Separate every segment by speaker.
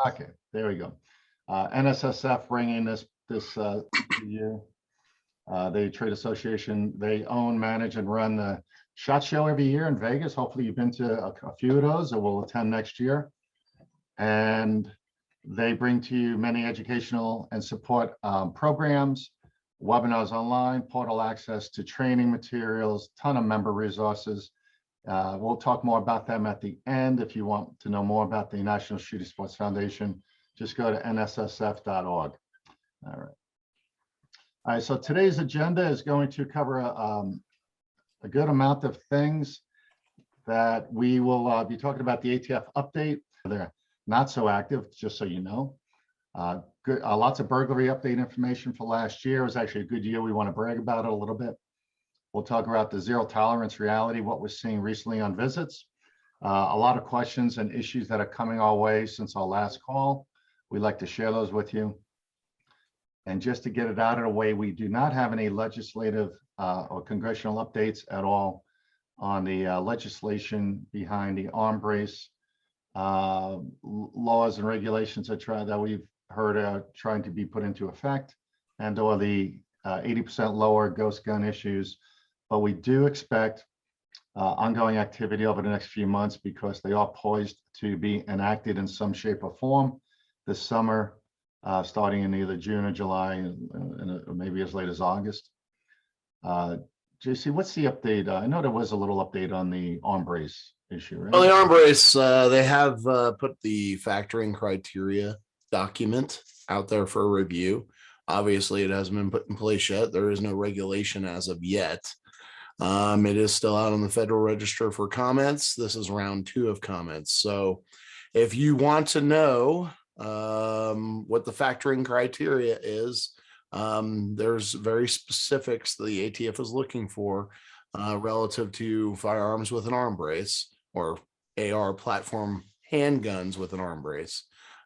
Speaker 1: Okay, there we go. NSSF bringing this to you. The trade association, they own, manage, and run the SHOT Show every year in Vegas. Hopefully you've been to a few of those, or will attend next year. And they bring to you many educational and support programs, webinars online, portal access to training materials, ton of member resources. We'll talk more about them at the end. If you want to know more about the National Shooting Sports Foundation, just go to nssf.org. All right. All right, so today's agenda is going to cover a good amount of things that we will be talking about. The ATF update. They're not so active, just so you know. Lots of burglary update information for last year. It was actually a good year. We want to brag about it a little bit. We'll talk about the zero tolerance reality, what we're seeing recently on visits. A lot of questions and issues that are coming our way since our last call. We'd like to share those with you. And just to get it out of the way, we do not have any legislative or congressional updates at all on the legislation behind the arm brace laws and regulations that we've heard are trying to be put into effect, and or the 80% lower ghost gun issues. But we do expect ongoing activity over the next few months because they are poised to be enacted in some shape or form this summer, starting in either June or July, and maybe as late as August. JC, what's the update? I know there was a little update on the arm brace issue, right?
Speaker 2: Well, the arm brace, they have put the factoring criteria document out there for review. Obviously, it hasn't been put in place yet. There is no regulation as of yet. It is still out on the Federal Register for comments. This is round 2 of comments. So if you want to know what the factoring criteria is, there's very specifics the ATF is looking for relative to firearms with an arm brace or AR platform handguns with an arm brace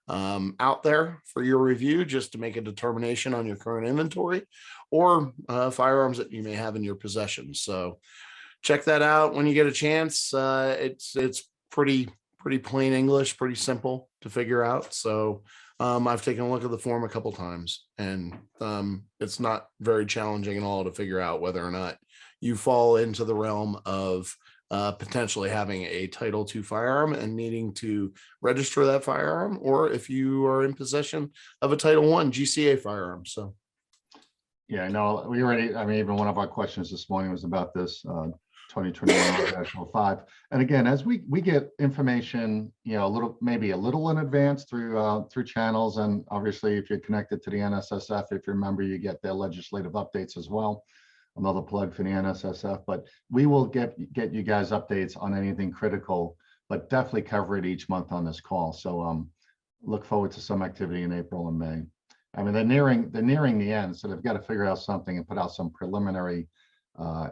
Speaker 2: out there for your review, just to make a determination on your current inventory or firearms that you may have in your possession. So check that out when you get a chance. It's pretty plain English, pretty simple to figure out. So I've taken a look at the form a couple times, and it's not very challenging at all to figure out whether or not you fall into the realm of potentially having a Title II firearm and needing to register that firearm, or if you are in possession of a Title I GCA firearm. So,
Speaker 1: yeah, no, we already, I mean, even one of our questions this morning was about this 2021 National 5. And again, as we get information, you know, maybe a little in advance through channels, and obviously if you're connected to the NSSF, if you remember, you get their legislative updates as well. Another plug for the NSSF, but we will get you guys updates on anything critical, but definitely cover it each month on this call. So look forward to some activity in April and May. I mean, they're nearing the end, so they've got to figure out something and put out some preliminary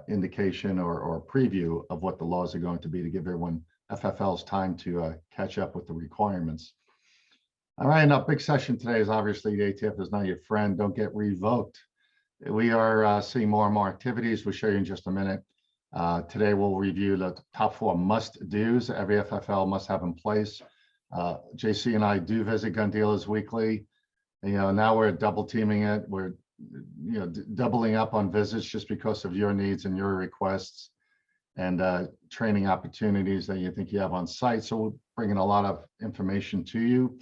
Speaker 1: indication or preview of what the laws are going to be to give everyone, FFLs, time to catch up with the requirements. All right, now big session today is obviously the ATF is not your friend. Don't get revoked. We are seeing more and more activities. We'll show you in just a minute. Today we'll review the top 4 must-dos every FFL must have in place. JC and I do visit gun dealers weekly. You know, now we're double teaming it. We're doubling up on visits just because of your needs and your requests, and training opportunities that you think you have on site. So we're bringing a lot of information to you.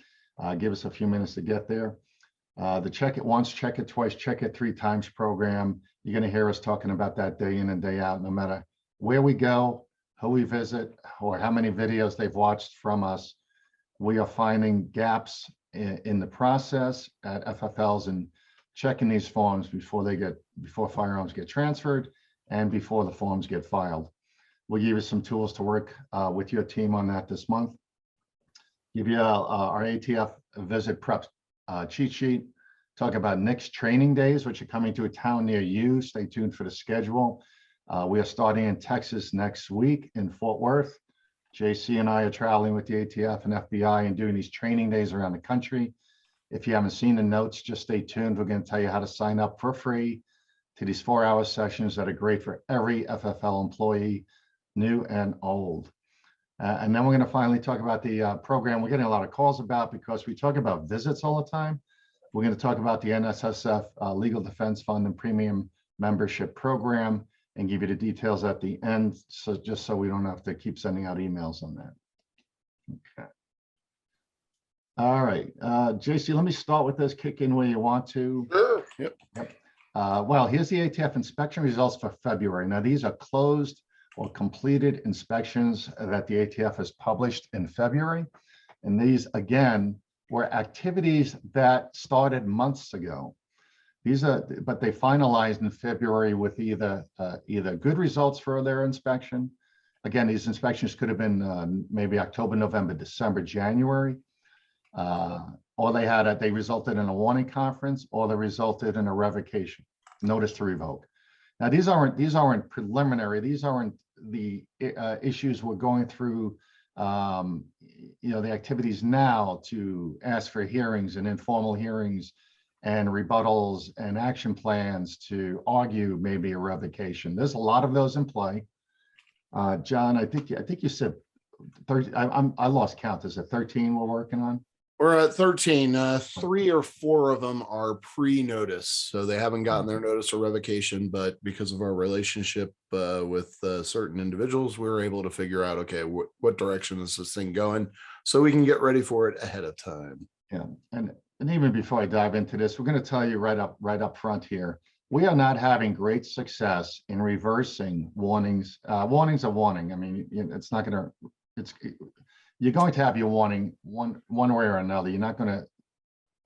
Speaker 1: Give us a few minutes to get there. The check it once, check it twice, check it 3 times program. You're going to hear us talking about that day in and day out, no matter where we go, who we visit, or how many videos they've watched from us. We are finding gaps in the process at FFLs and checking these forms before firearms get transferred and before the forms get filed. We'll give you some tools to work with your team on that this month. Give you our ATF visit prep cheat sheet. Talk about next training days, which are coming to a town near you. Stay tuned for the schedule. We are starting in Texas next week in Fort Worth. JC and I are traveling with the ATF and FBI and doing these training days around the country. If you haven't seen the notes, just stay tuned. We're going to tell you how to sign up for free to these 4-hour sessions that are great for every FFL employee, new and old. And then we're going to finally talk about the program we're getting a lot of calls about because we talk about visits all the time. We're going to talk about the NSSF Legal Defense Fund and Premium Membership Program and give you the details at the end. So just so we don't have to keep sending out emails on that. Okay. All right, JC, let me start with this, kick in where you want to.
Speaker 2: Sure. Yep.
Speaker 1: Well, here's the ATF inspection results for February. Now, these are closed or completed inspections that the ATF has published in February. And these, again, were activities that started months ago. These are, but they finalized in February with either good results for their inspection. Again, these inspections could have been maybe October, November, December, January. Or they resulted in a warning conference, or they resulted in a revocation, notice to revoke. Now, these aren't preliminary. These aren't the issues we're going through. The activities now to ask for hearings and informal hearings and rebuttals and action plans to argue maybe a revocation. There's a lot of those in play. John, I think you said 30. I lost count. Is it 13 we're working on?
Speaker 2: We're at 13. 3 or 4 of them are pre-notice, so they haven't gotten their notice of revocation, but because of our relationship with certain individuals, we were able to figure out, okay, what direction is this thing going, so we can get ready for it ahead of time.
Speaker 1: Yeah, and even before I dive into this, we're going to tell you right up front here, we are not having great success in reversing warnings. Warning's a warning. I mean, it's not going to. You're going to have your warning one way or another. You're not going to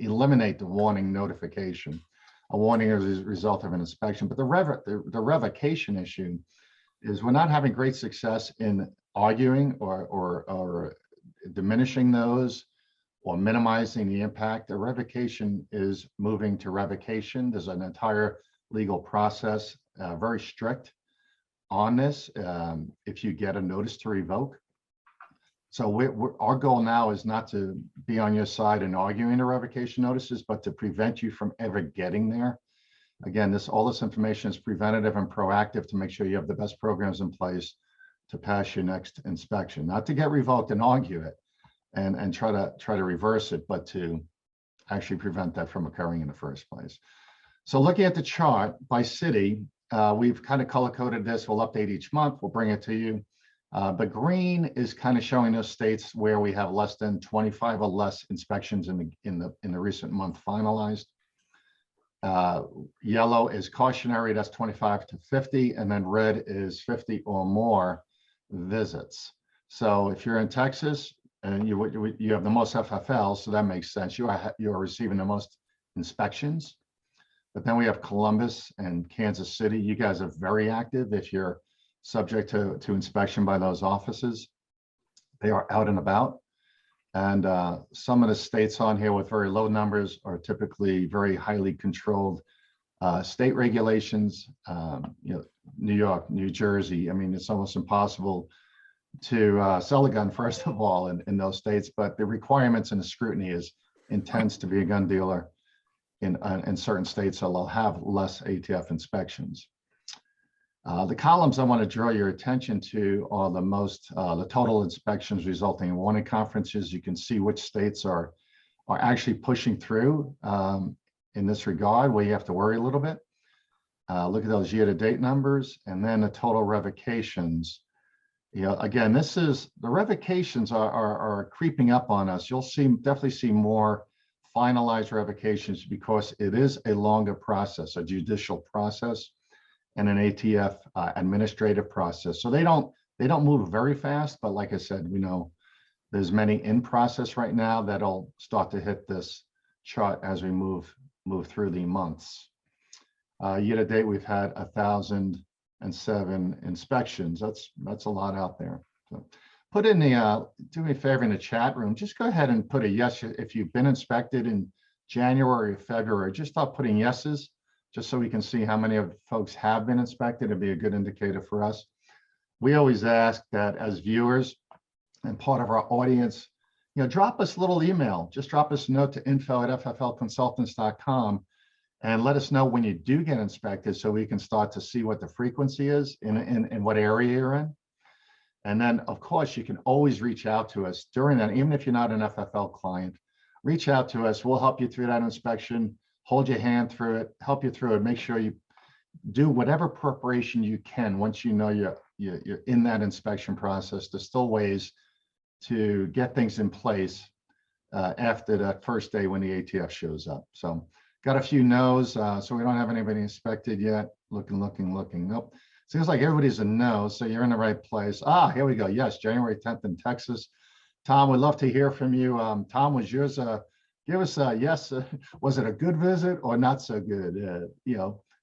Speaker 1: eliminate the warning notification. A warning is a result of an inspection. But the revocation issue is we're not having great success in arguing or diminishing those or minimizing the impact. The revocation is moving to revocation. There's an entire legal process, very strict on this. If you get a notice to revoke. So our goal now is not to be on your side and arguing the revocation notices, but to prevent you from ever getting there. Again, all this information is preventative and proactive to make sure you have the best programs in place to pass your next inspection, not to get revoked and argue it and try to reverse it, but to actually prevent that from occurring in the first place. So looking at the chart by city, we've kind of color-coded this. We'll update each month. We'll bring it to you. The green is kind of showing those states where we have less than 25 or less inspections in the recent month finalized. Yellow is cautionary, that's 25 to 50, and then red is 50 or more visits. So if you're in Texas and you have the most FFLs, so that makes sense. You are receiving the most inspections. But then we have Columbus and Kansas City. You guys are very active if you're subject to inspection by those offices. They are out and about. And some of the states on here with very low numbers are typically very highly controlled state regulations. New York, New Jersey. I mean, it's almost impossible to sell a gun, first of all, in those states, but the requirements and the scrutiny is intense to be a gun dealer in certain states, so they'll have less ATF inspections. The columns I want to draw your attention to are the total inspections resulting in warning conferences. You can see which states are actually pushing through in this regard, where you have to worry a little bit. Look at those year-to-date numbers, and then the total revocations. Again, the revocations are creeping up on us. You'll definitely see more finalized revocations because it is a longer process, a judicial process, and an ATF administrative process. So they don't move very fast, but like I said, we know there's many in process right now that'll start to hit this chart as we move through the months. Year to date, we've had 1,007 inspections. That's a lot out there. So put in do me a favor in the chat room, just go ahead and put a yes if you've been inspected in January or February. Just start putting yeses, just so we can see how many of folks have been inspected. It'd be a good indicator for us. We always ask that as viewers and part of our audience, drop us a little email. Just drop us a note to info@fflconsultants.com and let us know when you do get inspected so we can start to see what the frequency is in what area you're in. And then, of course, you can always reach out to us during that, even if you're not an FFL client, reach out to us. We'll help you through that inspection, hold your hand through it, help you through it, make sure you do whatever preparation you can. Once you know you're in that inspection process, there's still ways to get things in place after that first day when the ATF shows up. So got a few no's, so we don't have anybody inspected yet. Looking. Nope. Seems like everybody's a no, so you're in the right place. Here we go. Yes, January 10th in Texas. Tom, we'd love to hear from you. Tom, was yours, give us a yes, was it a good visit or not so good?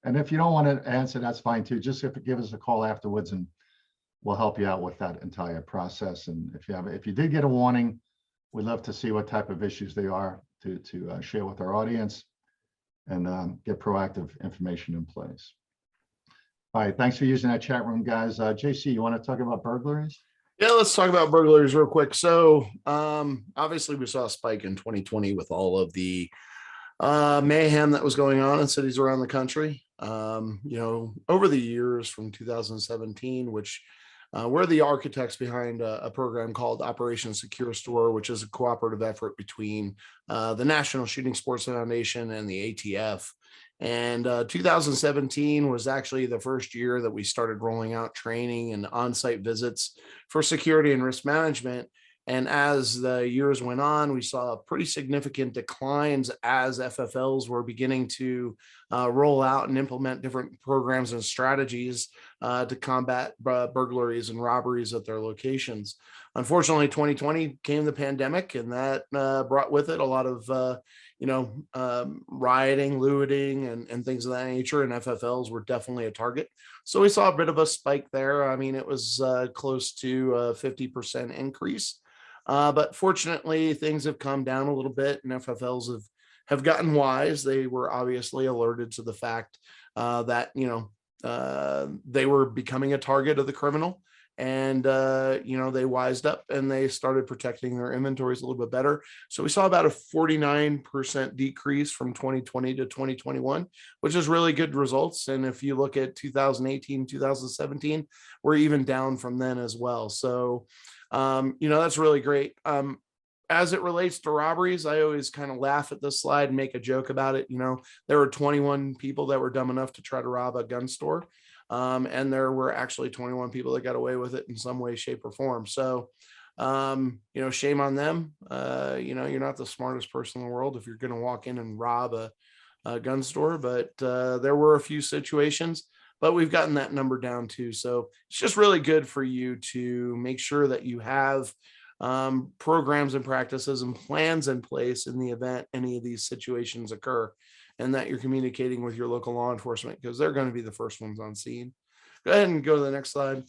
Speaker 1: And if you don't want to answer, that's fine too. Just give us a call afterwards and we'll help you out with that entire process. And if you did get a warning, we'd love to see what type of issues they are to share with our audience and get proactive information in place. All right, thanks for using that chat room, guys. JC, you want to talk about burglaries?
Speaker 2: Yeah, let's talk about burglaries real quick. So obviously we saw a spike in 2020 with all of the mayhem that was going on in cities around the country. Over the years from 2017, which we're the architects behind a program called Operation Secure Store, which is a cooperative effort between the National Shooting Sports Foundation and the ATF. And 2017 was actually the first year that we started rolling out training and on-site visits for security and risk management. And as the years went on, we saw pretty significant declines as FFLs were beginning to roll out and implement different programs and strategies to combat burglaries and robberies at their locations. Unfortunately, 2020 came the pandemic, and that brought with it a lot of rioting, looting, and things of that nature. And FFLs were definitely a target. So we saw a bit of a spike there. I mean, it was close to a 50% increase. But fortunately, things have come down a little bit, and FFLs have gotten wise. They were obviously alerted to the fact that they were becoming a target of the criminal, and they wised up and they started protecting their inventories a little bit better. So we saw about a 49% decrease from 2020 to 2021, which is really good results. And if you look at 2018, 2017, we're even down from then as well. So that's really great. As it relates to robberies, I always kind of laugh at this slide and make a joke about it. There were 21 people that were dumb enough to try to rob a gun store. And there were actually 21 people that got away with it in some way, shape, or form. So, shame on them. You're not the smartest person in the world if you're going to walk in and rob a gun store, but there were a few situations. But we've gotten that number down too. So it's just really good for you to make sure that you have programs and practices and plans in place in the event any of these situations occur, and that you're communicating with your local law enforcement, because they're going to be the first ones on scene. Go ahead and go to the next slide.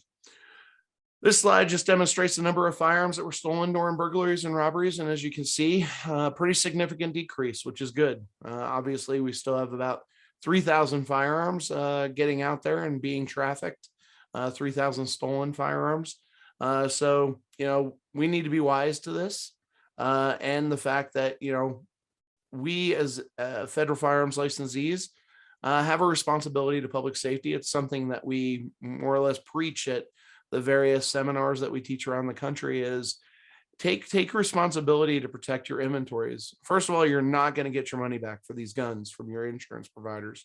Speaker 2: This slide just demonstrates the number of firearms that were stolen during burglaries and robberies. And as you can see, pretty significant decrease, which is good. Obviously, we still have about 3,000 firearms getting out there and being trafficked, 3,000 stolen firearms. So, we need to be wise to this. And the fact that, we as federal firearms licensees have a responsibility to public safety. It's something that we more or less preach at the various seminars that we teach around the country is take responsibility to protect your inventories. First of all, you're not going to get your money back for these guns from your insurance providers.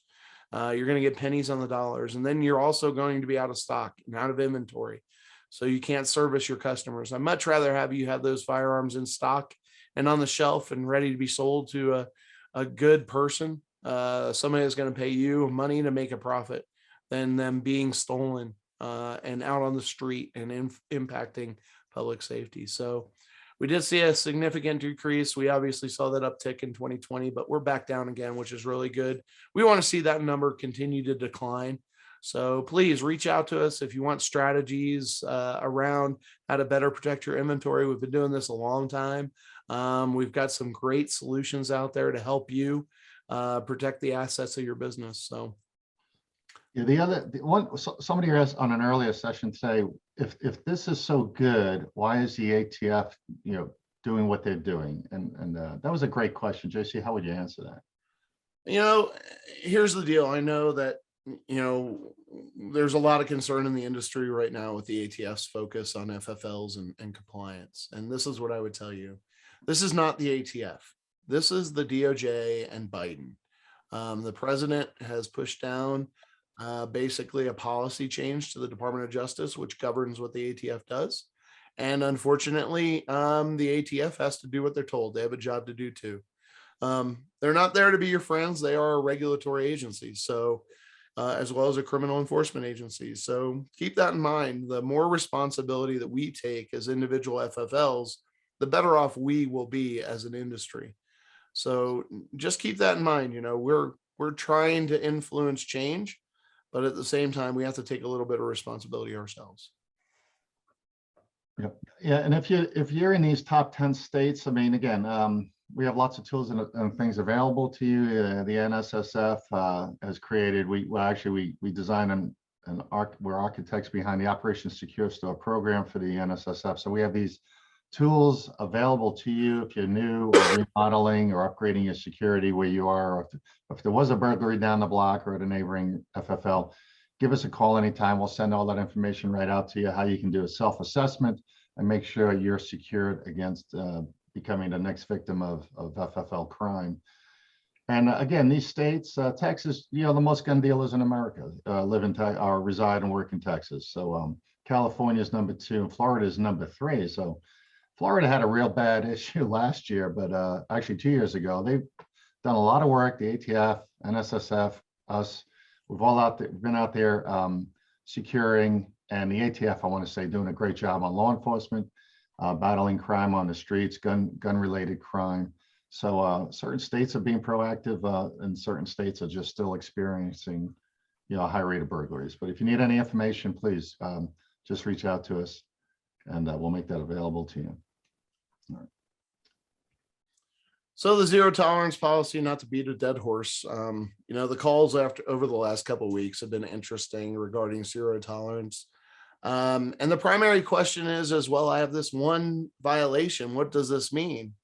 Speaker 2: You're going to get pennies on the dollars. And then you're also going to be out of stock and out of inventory. So you can't service your customers. I'd much rather have you have those firearms in stock and on the shelf and ready to be sold to a good person, somebody that's going to pay you money to make a profit, than them being stolen and out on the street and impacting public safety. So we did see a significant decrease. We obviously saw that uptick in 2020, but we're back down again, which is really good. We want to see that number continue to decline. So please reach out to us if you want strategies around how to better protect your inventory. We've been doing this a long time. We've got some great solutions out there to help you protect the assets of your business. So.
Speaker 1: Yeah, somebody asked on an earlier session today, if this is so good, why is the ATF, doing what they're doing? And that was a great question. JC, how would you answer that?
Speaker 2: Here's the deal. I know that there's a lot of concern in the industry right now with the ATF's focus on FFLs and compliance. And this is what I would tell you. This is not the ATF. This is the DOJ and Biden. The president has pushed down basically a policy change to the Department of Justice, which governs what the ATF does. And unfortunately, the ATF has to do what they're told. They have a job to do too. They're not there to be your friends. They are a regulatory agency. So as well as a criminal enforcement agency. So keep that in mind. The more responsibility that we take as individual FFLs, the better off we will be as an industry. So just keep that in mind. We're trying to influence change, but at the same time, we have to take a little bit of responsibility ourselves.
Speaker 1: Yep. Yeah, and if you're in these top 10 states, I mean, again, we have lots of tools and things available to you. The NSSF has created. We design we're architects behind the Operation Secure Store program for the NSSF. So we have these tools available to you if you're new or remodeling or upgrading your security where you are. Or if there was a burglary down the block or at a neighboring FFL, give us a call anytime. We'll send all that information right out to you, how you can do a self-assessment and make sure you're secured against becoming the next victim of FFL crime. And again, these states, Texas, the most gun dealers in America reside and work in Texas. So California is number 2 and Florida is number 3. So Florida had a real bad issue last year, but actually 2 years ago. They've done a lot of work, the ATF, NSSF, us. We've all been out there securing, and the ATF, I want to say, doing a great job on law enforcement, battling crime on the streets, gun-related crime. So certain states are being proactive, and certain states are just still experiencing, a high rate of burglaries. But if you need any information, please just reach out to us, and we'll make that available to you. All right.
Speaker 2: So the zero tolerance policy, not to beat a dead horse, the calls over the last couple of weeks have been interesting regarding zero tolerance. And the primary question is, well, I have this one violation. What does this mean?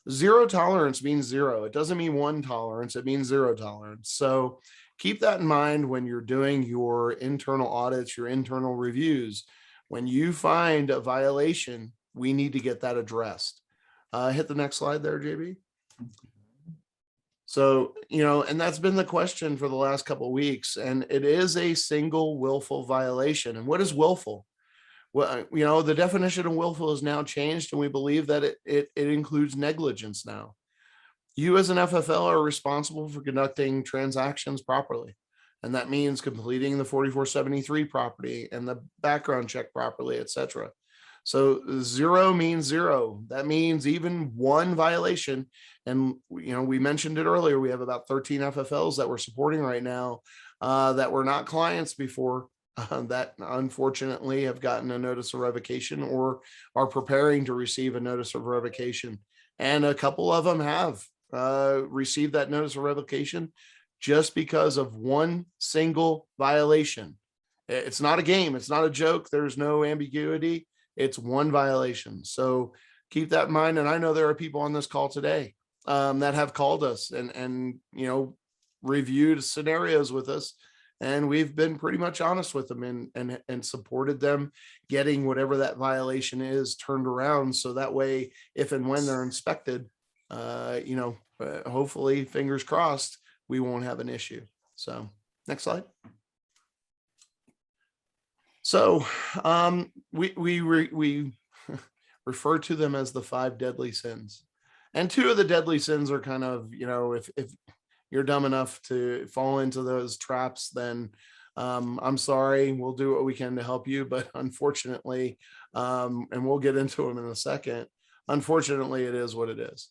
Speaker 2: Zero tolerance means zero. It doesn't mean one tolerance. It means zero tolerance. So keep that in mind when you're doing your internal audits, your internal reviews. When you find a violation, we need to get that addressed. Hit the next slide there, JB. So, and that's been the question for the last couple of weeks, and it is a single willful violation. And what is willful? Well, the definition of willful is now changed, and we believe that it includes negligence now. You as an FFL are responsible for conducting transactions properly. And that means completing the 4473 property and the background check properly, etc. So zero means zero. That means even one violation. And, we mentioned it earlier, we have about 13 FFLs that we're supporting right now that were not clients before that unfortunately have gotten a notice of revocation or are preparing to receive a notice of revocation. And a couple of them have received that notice of revocation just because of one single violation. It's not a game. It's not a joke. There's no ambiguity. It's one violation. So keep that in mind. And I know there are people on this call today that have called us and reviewed scenarios with us. And we've been pretty much honest with them and supported them getting whatever that violation is turned around. So that way, if and when they're inspected, hopefully, fingers crossed, we won't have an issue. So next slide. So we refer to them as the 5 deadly sins. And 2 of the deadly sins are kind of, if you're dumb enough to fall into those traps, then I'm sorry, we'll do what we can to help you. But unfortunately, and we'll get into them in a second, unfortunately, it is what it is.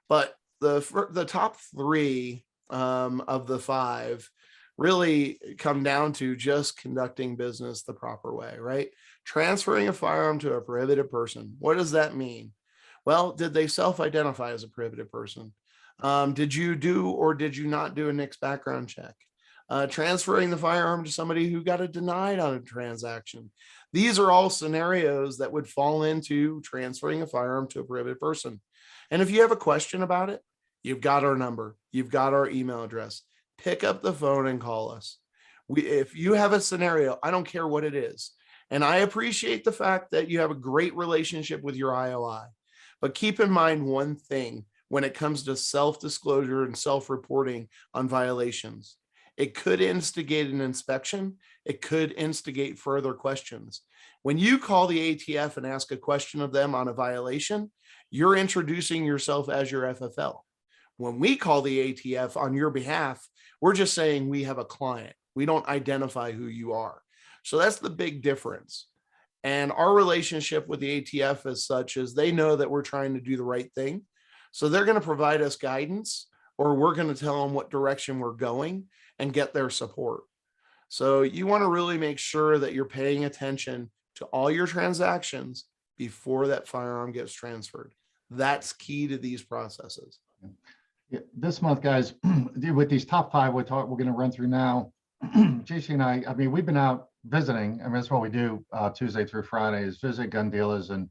Speaker 2: But the top 3 of the 5 really come down to just conducting business the proper way, right? Transferring a firearm to a prohibited person. What does that mean? Well, did they self-identify as a prohibited person? Did you do or did you not do a NICS background check? Transferring the firearm to somebody who got it denied on a transaction. These are all scenarios that would fall into transferring a firearm to a prohibited person. And if you have a question about it, you've got our number, you've got our email address. Pick up the phone and call us. If you have a scenario, I don't care what it is. And I appreciate the fact that you have a great relationship with your IOI, but keep in mind one thing when it comes to self-disclosure and self-reporting on violations. It could instigate an inspection. It could instigate further questions. When you call the ATF and ask a question of them on a violation, you're introducing yourself as your FFL. When we call the ATF on your behalf, we're just saying we have a client. We don't identify who you are. So that's the big difference. And our relationship with the ATF as such is they know that we're trying to do the right thing. So they're going to provide us guidance, or we're going to tell them what direction we're going and get their support. So you want to really make sure that you're paying attention to all your transactions before that firearm gets transferred. That's key to these processes.
Speaker 1: Yeah, this month, guys, with these top 5 we're going to run through now. JC and I mean, we've been out visiting. I mean, that's what we do Tuesday through Friday is visit gun dealers and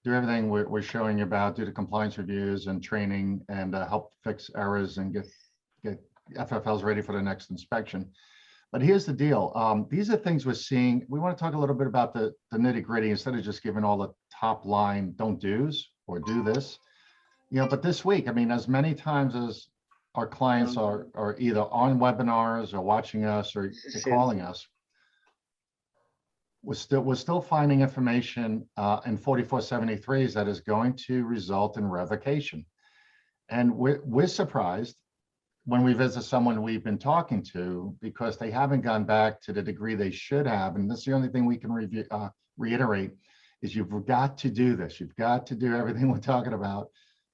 Speaker 1: do everything we're showing you about, do the compliance reviews and training and help fix errors and get FFLs ready for the next inspection. But here's the deal. These are things we're seeing. We want to talk a little bit about the nitty gritty instead of just giving all the top line don't do's or do this. But this week, I mean, as many times as our clients are either on webinars or watching us or calling us, we're still finding information in 4473s that is going to result in revocation. And we're surprised when we visit someone we've been talking to because they haven't gone back to the degree they should have. And that's the only thing we can reiterate is you've got to do this. You've got to do everything we're talking about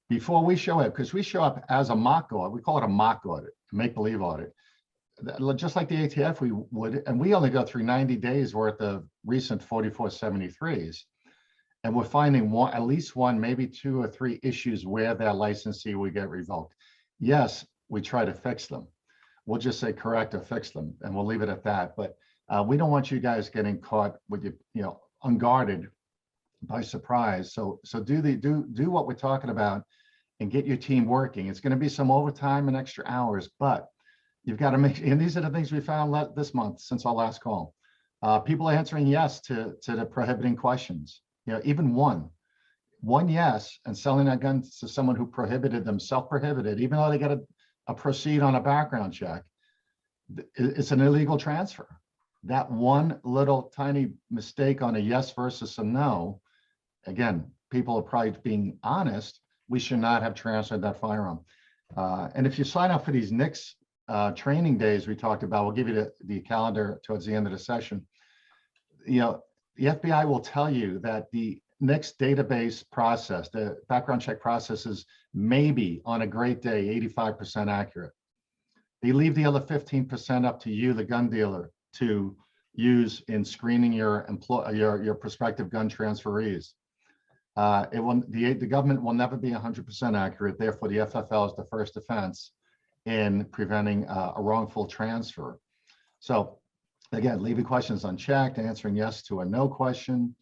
Speaker 1: before we show up, because we show up as a mock audit. We call it a mock audit, a make-believe audit. Just like the ATF we would, and we only go through 90 days worth of recent 4473s. And we're finding at least one, maybe 2 or 3 issues where their licensee would get revoked. Yes, we try to fix them. We'll just say correct or fix them, and we'll leave it at that. But we don't want you guys getting caught with unguarded by surprise. So do what we're talking about and get your team working. It's going to be some overtime and extra hours, but you've got to make, and these are the things we found this month since our last call. People answering yes to the prohibiting questions. Even one yes, and selling that gun to someone who prohibited them, self-prohibited, even though they got to proceed on a background check, it's an illegal transfer. That one little tiny mistake on a yes versus a no, again, people are probably being honest, we should not have transferred that firearm. And if you sign up for these NICS training days we talked about, we'll give you the calendar towards the end of the session. The FBI will tell you that the NICS database process, the background check process is maybe on a great day, 85% accurate. They leave the other 15% up to you, the gun dealer, to use in screening your prospective gun transferees. The government will never be 100% accurate. Therefore, the FFL is the first offense in preventing a wrongful transfer. So again, leaving questions unchecked, answering yes to a no question,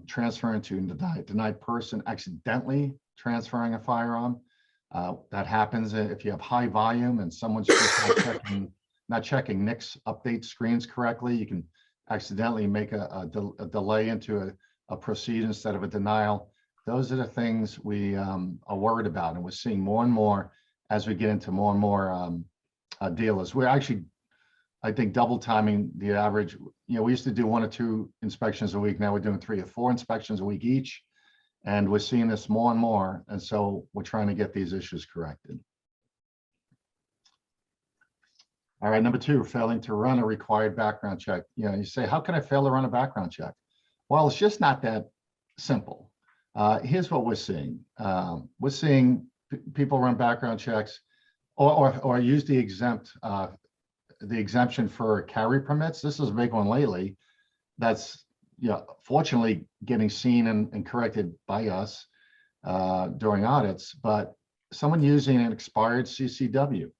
Speaker 1: transferring to a denied person, accidentally transferring a firearm. That happens if you have high volume and someone's just not checking NICS update screens correctly. You can accidentally make a delay into a proceed instead of a denial. Those are the things we are worried about, and we're seeing more and more as we get into more and more dealers. We're actually, I think, double timing the average. We used to do 1 or 2 inspections a week. Now we're doing 3 or 4 inspections a week each, and we're seeing this more and more. And so we're trying to get these issues corrected. All right, number 2, failing to run a required background check. You say, how can I fail to run a background check? Well, it's just not that simple. Here's what we're seeing. We're seeing people run background checks or use the exemption for carry permits. This is a big one lately. That's fortunately getting seen and corrected by us during audits. But someone using an expired CCW,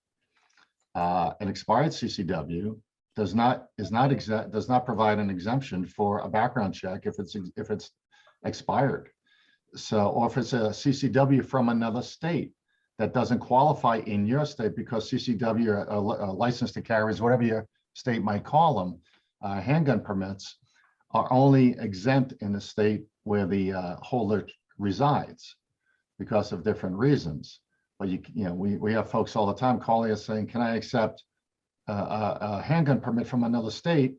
Speaker 1: an expired CCW does not provide an exemption for a background check if it's expired. So, or if it's a CCW from another state that doesn't qualify in your state because CCW, a license to carry, is whatever your state might call them, handgun permits are only exempt in the state where the holder resides because of different reasons. But we have folks all the time calling us saying, can I accept a handgun permit from another state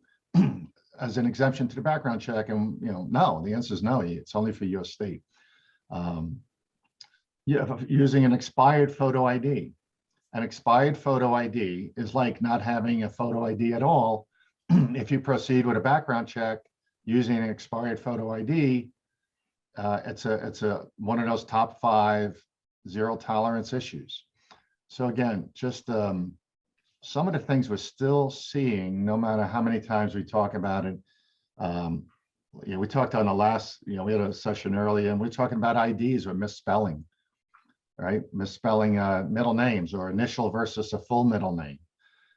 Speaker 1: as an exemption to the background check? And no, the answer is no. It's only for your state. Using an expired photo ID. An expired photo ID is like not having a photo ID at all. If you proceed with a background check using an expired photo ID, it's one of those top 5 zero tolerance issues. So again, just some of the things we're still seeing, no matter how many times we talk about it. We talked on the last, we had a session earlier, and we're talking about IDs or misspelling, right? Misspelling middle names or initial versus a full middle name.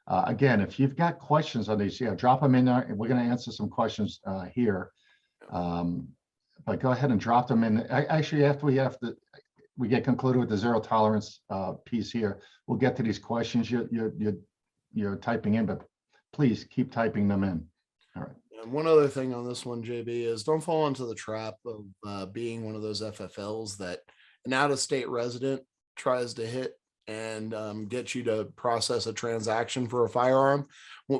Speaker 1: Again, if you've got questions on these, drop them in there, and we're going to answer some questions here. But go ahead and drop them in. Actually, after we get concluded with the zero tolerance piece here, we'll get to these questions you're typing in, but please keep typing them in. All right.
Speaker 2: And one other thing on this one, JB, is don't fall into the trap of being one of those FFLs that an out-of-state resident tries to hit and get you to process a transaction for a firearm,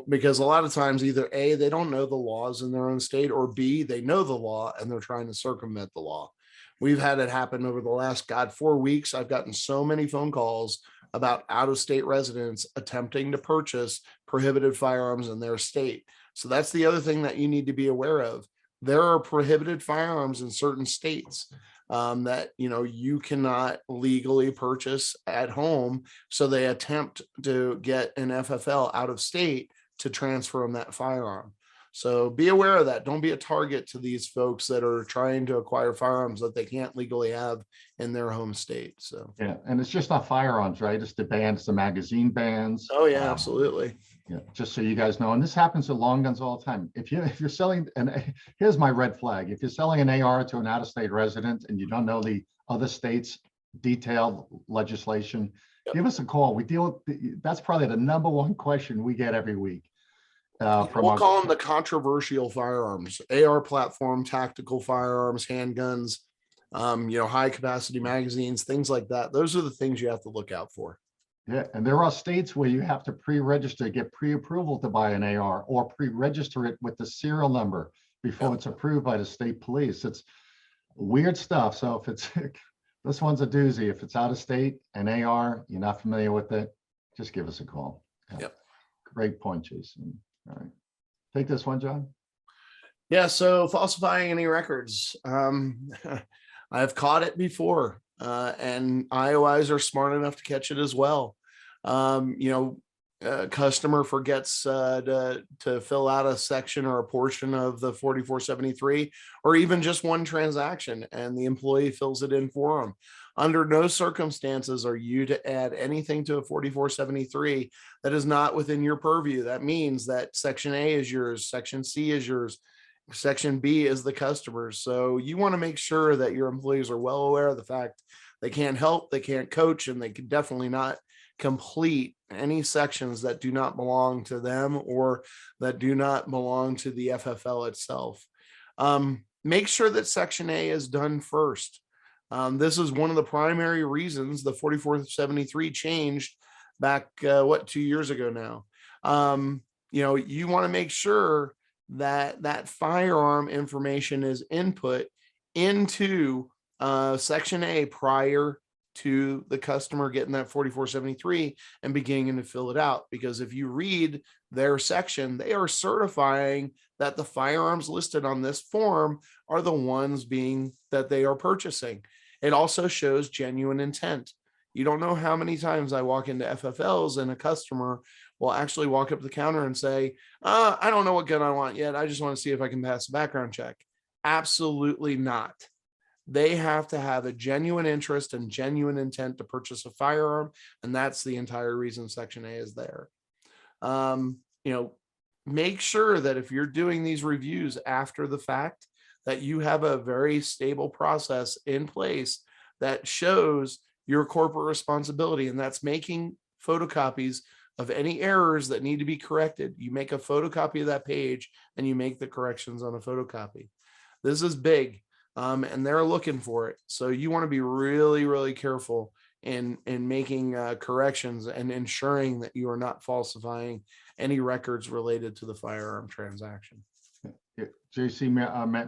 Speaker 2: because a lot of times either A, they don't know the laws in their own state, or B, they know the law and they're trying to circumvent the law. We've had it happen over the last 4 weeks. I've gotten so many phone calls about out-of-state residents attempting to purchase prohibited firearms in their state. So that's the other thing that you need to be aware of. There are prohibited firearms in certain states that you cannot legally purchase at home. So they attempt to get an FFL out of state to transfer them that firearm. So be aware of that. Don't be a target to these folks that are trying to acquire firearms that they can't legally have in their home state. So
Speaker 1: yeah, and it's just not firearms, right? It's the bans, the magazine bans.
Speaker 2: Oh yeah, absolutely.
Speaker 1: Yeah, just so you guys know, and this happens with long guns all the time. If you're selling, and here's my red flag: if you're selling an AR to an out-of-state resident and you don't know the other states' detailed legislation, give us a call. We deal with that's probably the number 1 question we get every week.
Speaker 2: We'll call them the controversial firearms: AR platform, tactical firearms, handguns, high capacity magazines, things like that. Those are the things you have to look out for.
Speaker 1: Yeah, and there are states where you have to pre-register, get pre-approval to buy an AR, or pre-register it with the serial number before it's approved by the state police. It's weird stuff. So if it's this one's a doozy. If it's out of state, an AR, you're not familiar with it, just give us a call.
Speaker 2: Yep.
Speaker 1: Great point, Jason. All right. Take this one, John.
Speaker 2: Yeah, so falsifying any records. I've caught it before, and IOIs are smart enough to catch it as well. A customer forgets to fill out a section or a portion of the 4473, or even just one transaction, and the employee fills it in for them. Under no circumstances are you to add anything to a 4473 that is not within your purview. That means that Section A is yours, Section C is yours, Section B is the customer's. So you want to make sure that your employees are well aware of the fact they can't help, they can't coach, and they can definitely not complete any sections that do not belong to them or that do not belong to the FFL itself. Make sure that Section A is done first. This is one of the primary reasons the 4473 changed back, 2 years ago now. You want to make sure that firearm information is input into Section A prior to the customer getting that 4473 and beginning to fill it out. Because if you read their section, they are certifying that the firearms listed on this form are the ones that they are purchasing. It also shows genuine intent. You don't know how many times I walk into FFLs and a customer will actually walk up to the counter and say, I don't know what gun I want yet. I just want to see if I can pass a background check. Absolutely not. They have to have a genuine interest and genuine intent to purchase a firearm. And that's the entire reason Section A is there. Make sure that if you're doing these reviews after the fact, that you have a very stable process in place that shows your corporate responsibility, and that's making photocopies of any errors that need to be corrected. You make a photocopy of that page and you make the corrections on a photocopy. This is big, and they're looking for it. So you want to be really, really careful in making corrections and ensuring that you are not falsifying any records related to the firearm transaction.
Speaker 1: Yeah, JC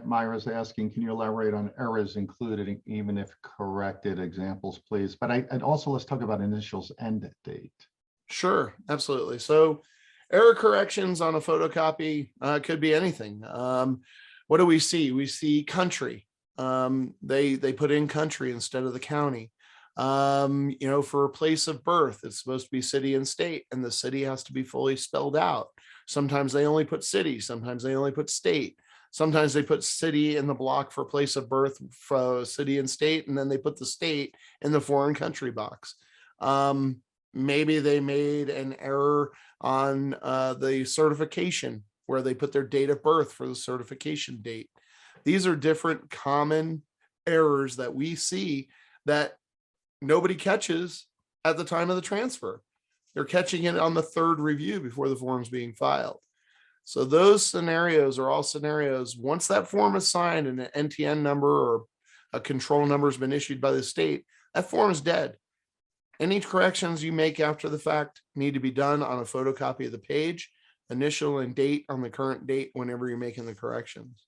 Speaker 1: Myra's asking, can you elaborate on errors included, even if corrected? Examples, please. But and also let's talk about initials and date.
Speaker 2: Sure, absolutely. So error corrections on a photocopy could be anything. What do we see? We see country. They put in country instead of the county. For place of birth, it's supposed to be city and state, and the city has to be fully spelled out. Sometimes they only put city, sometimes they only put state. Sometimes they put city in the block for place of birth for city and state, and then they put the state in the foreign country box. Maybe they made an error on the certification where they put their date of birth for the certification date. These are different common errors that we see that nobody catches at the time of the transfer. They're catching it on the third review before the form's being filed. So those scenarios are all scenarios. Once that form is signed and an NTN number or a control number has been issued by the state, that form is dead. Any corrections you make after the fact need to be done on a photocopy of the page, initial and date on the current date whenever you're making the corrections.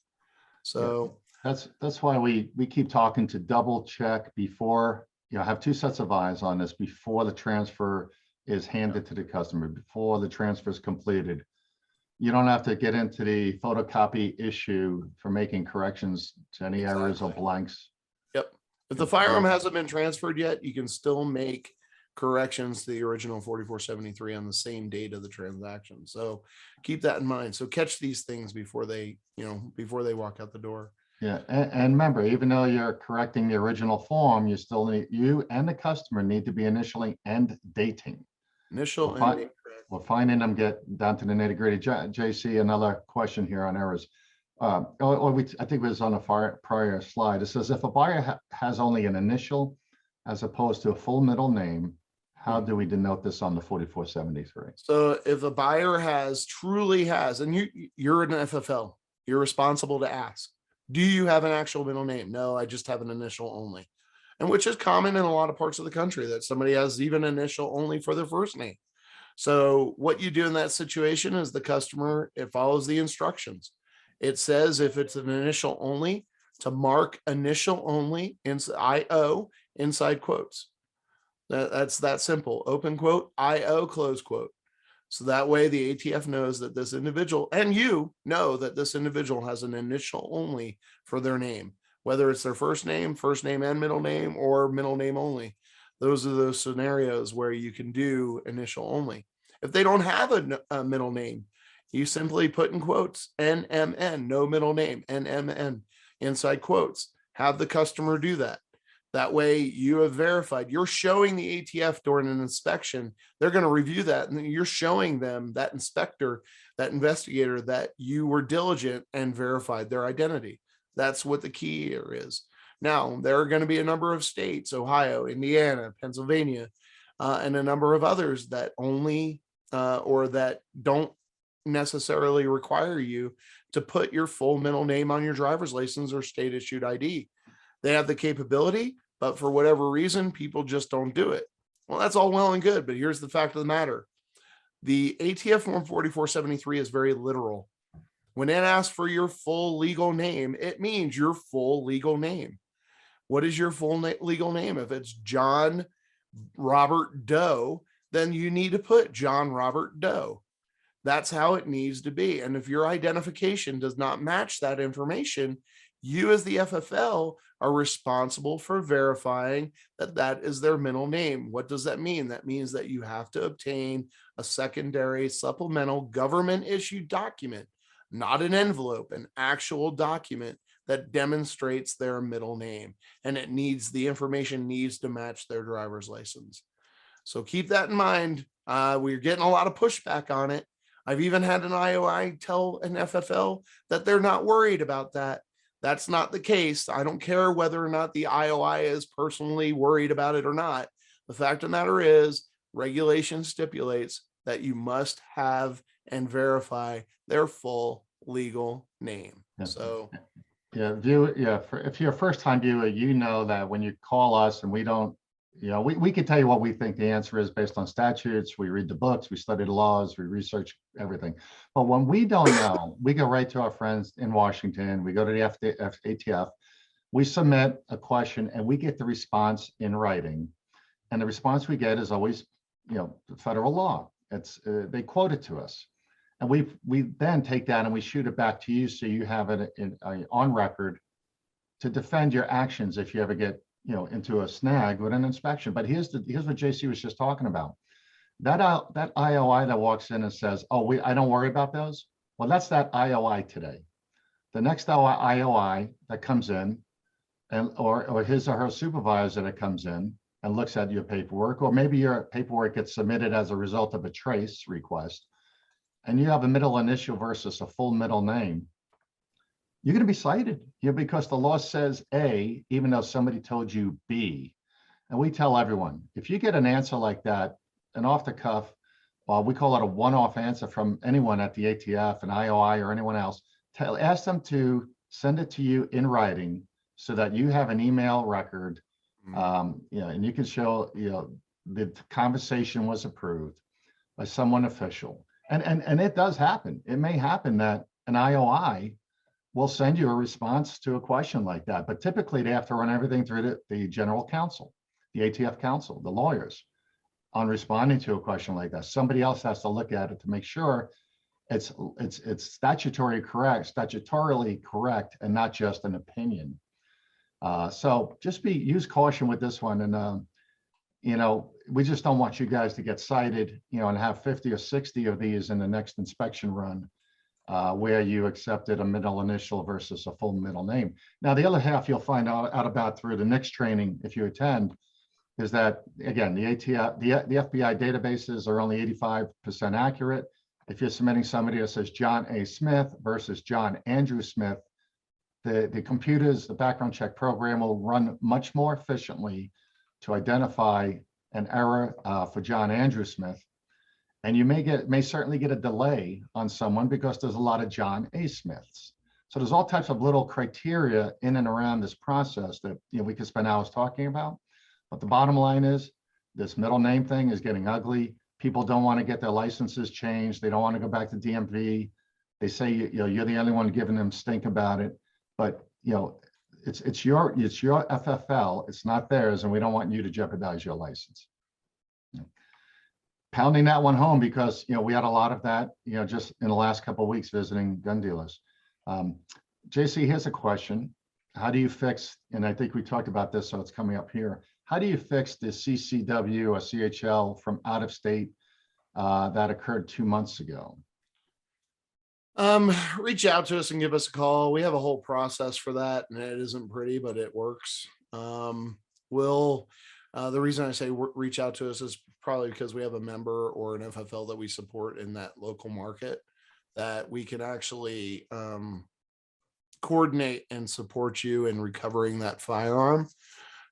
Speaker 2: So
Speaker 1: that's why we keep talking to double check before, have two sets of eyes on this before the transfer is handed to the customer, before the transfer is completed. You don't have to get into the photocopy issue for making corrections to any errors or blanks.
Speaker 2: Yep. If the firearm hasn't been transferred yet, you can still make corrections to the original 4473 on the same date of the transaction. So keep that in mind. So catch these things before they walk out the door.
Speaker 1: Yeah, and remember, even though you're correcting the original form, you and the customer need to be initialing and dating.
Speaker 2: Initial
Speaker 1: and date. We're finding them get down to the nitty gritty. JC, another question here on errors. I think it was on a prior slide. It says if a buyer has only an initial as opposed to a full middle name, how do we denote this on the 4473?
Speaker 2: So if a buyer truly has, and you're an FFL, you're responsible to ask, do you have an actual middle name? No, I just have an initial only. And which is common in a lot of parts of the country that somebody has even initial only for their first name. So what you do in that situation is it follows the instructions. It says if it's an initial only, to mark initial only IO inside quotes. That's that simple. Open quote, IO, close quote. So that way the ATF knows that this individual, and you know that this individual has an initial only for their name, whether it's their first name and middle name, or middle name only. Those are those scenarios where you can do initial only. If they don't have a middle name, you simply put in quotes NMN, no middle name, NMN inside quotes. Have the customer do that. That way you have verified. You're showing the ATF during an inspection. They're going to review that, and you're showing them, that inspector, that investigator, that you were diligent and verified their identity. That's what the key here is. Now, there are going to be a number of states, Ohio, Indiana, Pennsylvania, and a number of others that only or that don't necessarily require you to put your full middle name on your driver's license or state issued ID. They have the capability, but for whatever reason, people just don't do it. Well, that's all well and good, but here's the fact of the matter. The ATF form 4473 is very literal. When it asks for your full legal name, it means your full legal name. What is your full legal name? If it's John Robert Doe, then you need to put John Robert Doe. That's how it needs to be. And if your identification does not match that information, you as the FFL are responsible for verifying that that is their middle name. What does that mean? That means that you have to obtain a secondary supplemental government issued document, not an envelope, an actual document that demonstrates their middle name. And the information needs to match their driver's license. So keep that in mind. We're getting a lot of pushback on it. I've even had an IOI tell an FFL that they're not worried about that. That's not the case. I don't care whether or not the IOI is personally worried about it or not. The fact of the matter is, regulation stipulates that you must have and verify their full legal name.
Speaker 1: Yeah.
Speaker 2: So
Speaker 1: Yeah, if you're a first time viewer, you know that when you call us and we don't, we can tell you what we think the answer is based on statutes. We read the books, we study the laws, we research everything. But when we don't know, we go right to our friends in Washington, we go to the ATF, we submit a question and we get the response in writing. And the response we get is always, federal law. They quote it to us. And we then take that and we shoot it back to you so you have it on record to defend your actions if you ever get into a snag with an inspection. But here's what JC was just talking about. That IOI that walks in and says, "Oh, I don't worry about those." Well, that's that IOI today. The next IOI that comes in, and or his or her supervisor that comes in and looks at your paperwork, or maybe your paperwork gets submitted as a result of a trace request, and you have a middle initial versus a full middle name, you're going to be cited because the law says A, even though somebody told you B. And we tell everyone, if you get an answer like that, an off the cuff, we call it a one-off answer from anyone at the ATF, an IOI, or anyone else, ask them to send it to you in writing so that you have an email record, and you can show, the conversation was approved by someone official. And it does happen. It may happen that an IOI will send you a response to a question like that. But typically they have to run everything through the general counsel, the ATF counsel, the lawyers on responding to a question like that. Somebody else has to look at it to make sure it's statutorily correct and not just an opinion. So just use caution with this one. And, we just don't want you guys to get cited, and have 50 or 60 of these in the next inspection run where you accepted a middle initial versus a full middle name. Now, the other half you'll find out about through the next training if you attend is that, again, the ATF, the FBI databases are only 85% accurate. If you're submitting somebody that says John A. Smith versus John Andrew Smith, the computers, the background check program will run much more efficiently to identify an error for John Andrew Smith. And you may certainly get a delay on someone because there's a lot of John A. Smiths. So there's all types of little criteria in and around this process that we could spend hours talking about. But the bottom line is this middle name thing is getting ugly. People don't want to get their licenses changed. They don't want to go back to DMV. They say you're the only one giving them stink about it. But it's your FFL. It's not theirs, and we don't want you to jeopardize your license. Pounding that one home because we had a lot of that just in the last couple of weeks visiting gun dealers. JC, here's a question: how do you fix? And I think we talked about this, so it's coming up here. How do you fix the CCW or CHL from out of state that occurred 2 months ago?
Speaker 2: Reach out to us and give us a call. We have a whole process for that, and it isn't pretty, but it works. The reason I say reach out to us is probably because we have a member or an FFL that we support in that local market that we can actually coordinate and support you in recovering that firearm.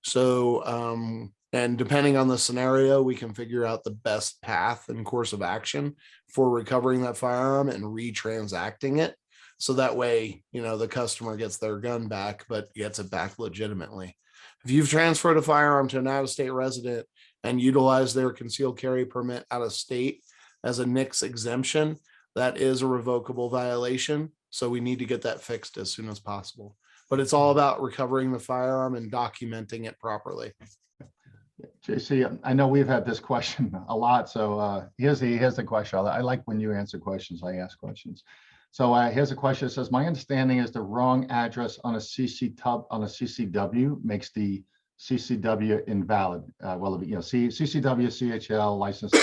Speaker 2: So, and depending on the scenario, we can figure out the best path and course of action for recovering that firearm and retransacting it. So that way, the customer gets their gun back, but gets it back legitimately. If you've transferred a firearm to an out-of-state resident and utilize their concealed carry permit out of state as a NICS exemption, that is a revocable violation. So we need to get that fixed as soon as possible. But it's all about recovering the firearm and documenting it properly.
Speaker 1: JC, I know we've had this question a lot. So here's the question. I like when you answer questions, I ask questions. So here's a question. It says, my understanding is the wrong address on a CCW makes the CCW invalid. CCW, CHL license.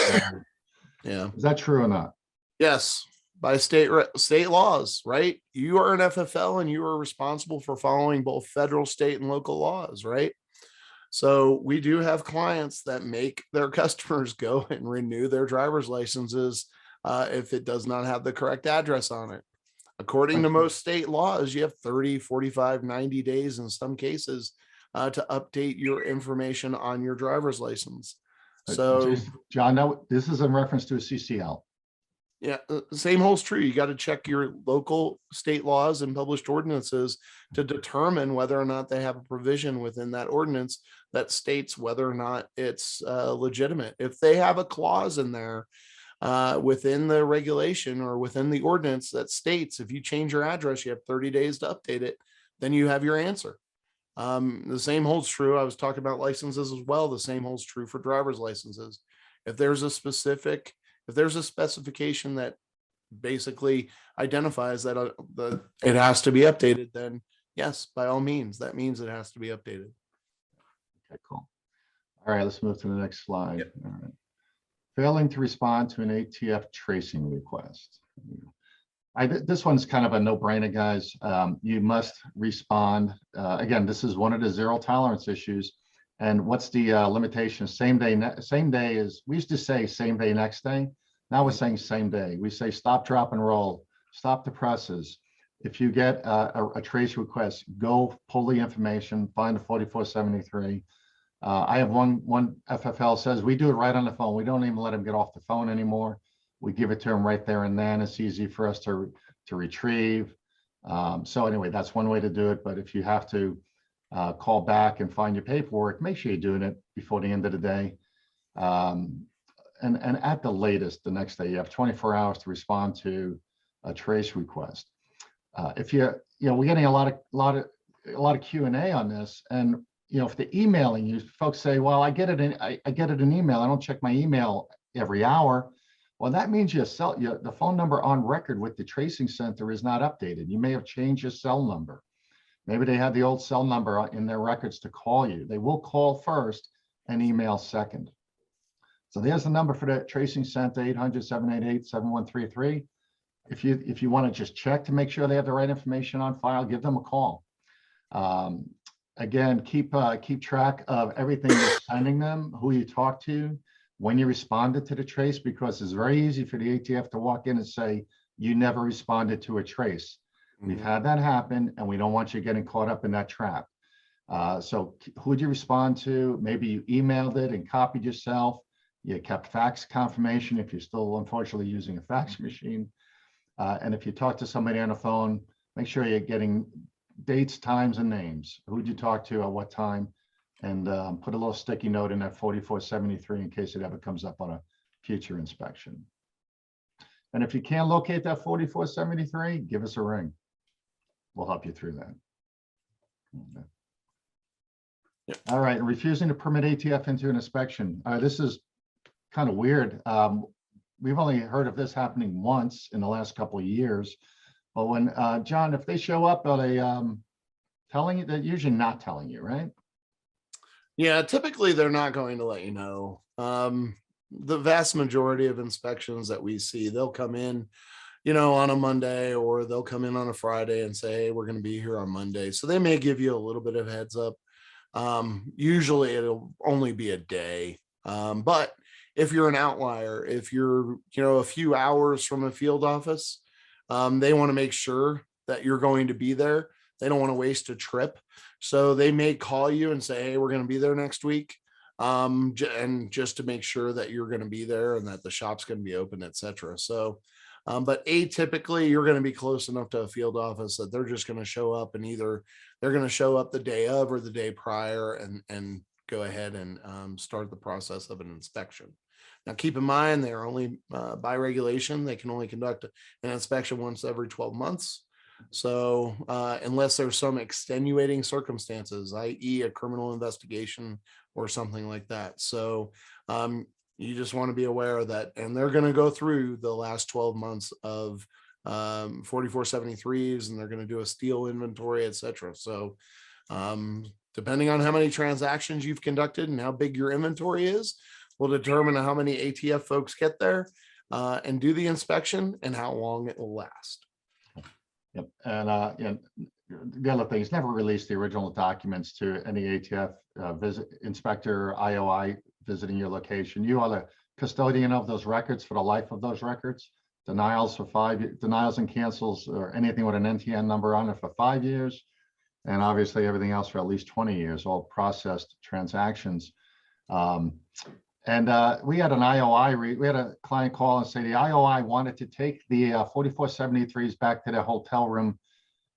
Speaker 2: Yeah.
Speaker 1: Is that true or not?
Speaker 2: Yes. By state laws, right? You are an FFL and you are responsible for following both federal, state, and local laws, right? So we do have clients that make their customers go and renew their driver's licenses if it does not have the correct address on it. According to most state laws, you have 30, 45, 90 days in some cases to update your information on your driver's license. So
Speaker 1: John, no, this is in reference to a CCL.
Speaker 2: yeah, the same holds true. You got to check your local state laws and published ordinances to determine whether or not they have a provision within that ordinance that states whether or not it's legitimate. If they have a clause in there within the regulation or within the ordinance that states if you change your address, you have 30 days to update it, then you have your answer. The same holds true. I was talking about licenses as well. The same holds true for driver's licenses. If there's a specification that basically identifies that it has to be updated, then yes, by all means, that means it has to be updated.
Speaker 1: Okay, cool. All right, let's move to the next slide.
Speaker 2: Yep.
Speaker 1: All right. Failing to respond to an ATF tracing request. This one's kind of a no-brainer, guys. You must respond. Again, this is one of the zero tolerance issues. And what's the limitation? Same day is, we used to say same day, next day. Now we're saying same day. We say stop, drop, and roll, stop the presses. If you get a trace request, go pull the information, find the 4473. I have one FFL says we do it right on the phone. We don't even let them get off the phone anymore. We give it to them right there and then. It's easy for us to retrieve. So anyway, that's one way to do it. But if you have to call back and find your paperwork, make sure you're doing it before the end of the day. And at the latest, the next day, you have 24 hours to respond to a trace request. If we're getting a lot of Q&A on this, and if they're emailing you, folks say, well, I get it in email. I don't check my email every hour. Well, that means the phone number on record with the tracing center is not updated. You may have changed your cell number. Maybe they have the old cell number in their records to call you. They will call first and email second. So there's the number for the tracing center, 800-788-7133. If you want to just check to make sure they have the right information on file, give them a call. Again, keep track of everything you're sending them, who you talk to, when you responded to the trace, because it's very easy for the ATF to walk in and say, you never responded to a trace. We've had that happen, and we don't want you getting caught up in that trap. So who'd you respond to? Maybe you emailed it and copied yourself. You kept fax confirmation if you're still unfortunately using a fax machine. And if you talk to somebody on the phone, make sure you're getting dates, times, and names. Who'd you talk to at what time? And put a little sticky note in that 4473 in case it ever comes up on a future inspection. And if you can't locate that 4473, give us a ring. We'll help you through that. Okay.
Speaker 2: Yep.
Speaker 1: All right, and refusing to permit ATF into an inspection. This is kind of weird. We've only heard of this happening once in the last couple of years. But when, John, if they show up, are they telling you? They're usually not telling you, right?
Speaker 2: Yeah, typically they're not going to let you know. The vast majority of inspections that we see, they'll come in, on a Monday, or they'll come in on a Friday and say, hey, we're going to be here on Monday. So they may give you a little bit of heads up. Usually it'll only be a day. But if you're an outlier, if you're, a few hours from a field office, they want to make sure that you're going to be there. They don't want to waste a trip. So they may call you and say, hey, we're going to be there next week. And just to make sure that you're going to be there and that the shop's going to be open, etc. So, but atypically you're going to be close enough to a field office that they're just going to show up, and either they're going to show up the day of or the day prior and go ahead and start the process of an inspection. Now, keep in mind, they're only by regulation, they can only conduct an inspection once every 12 months. So unless there's some extenuating circumstances, i.e. a criminal investigation or something like that. So you just want to be aware of that. And they're going to go through the last 12 months of 4473s, and they're going to do a steel inventory, etc. So depending on how many transactions you've conducted and how big your inventory is, will determine how many ATF folks get there and do the inspection and how long it will last.
Speaker 1: Yep. And the other thing is never release the original documents to any ATF inspector or IOI visiting your location. You are the custodian of those records for the life of those records. Denials and cancels or anything with an NTN number on it for 5 years. And obviously everything else for at least 20 years, all processed transactions. And we had an IOI, we had a client call and say the IOI wanted to take the 4473s back to their hotel room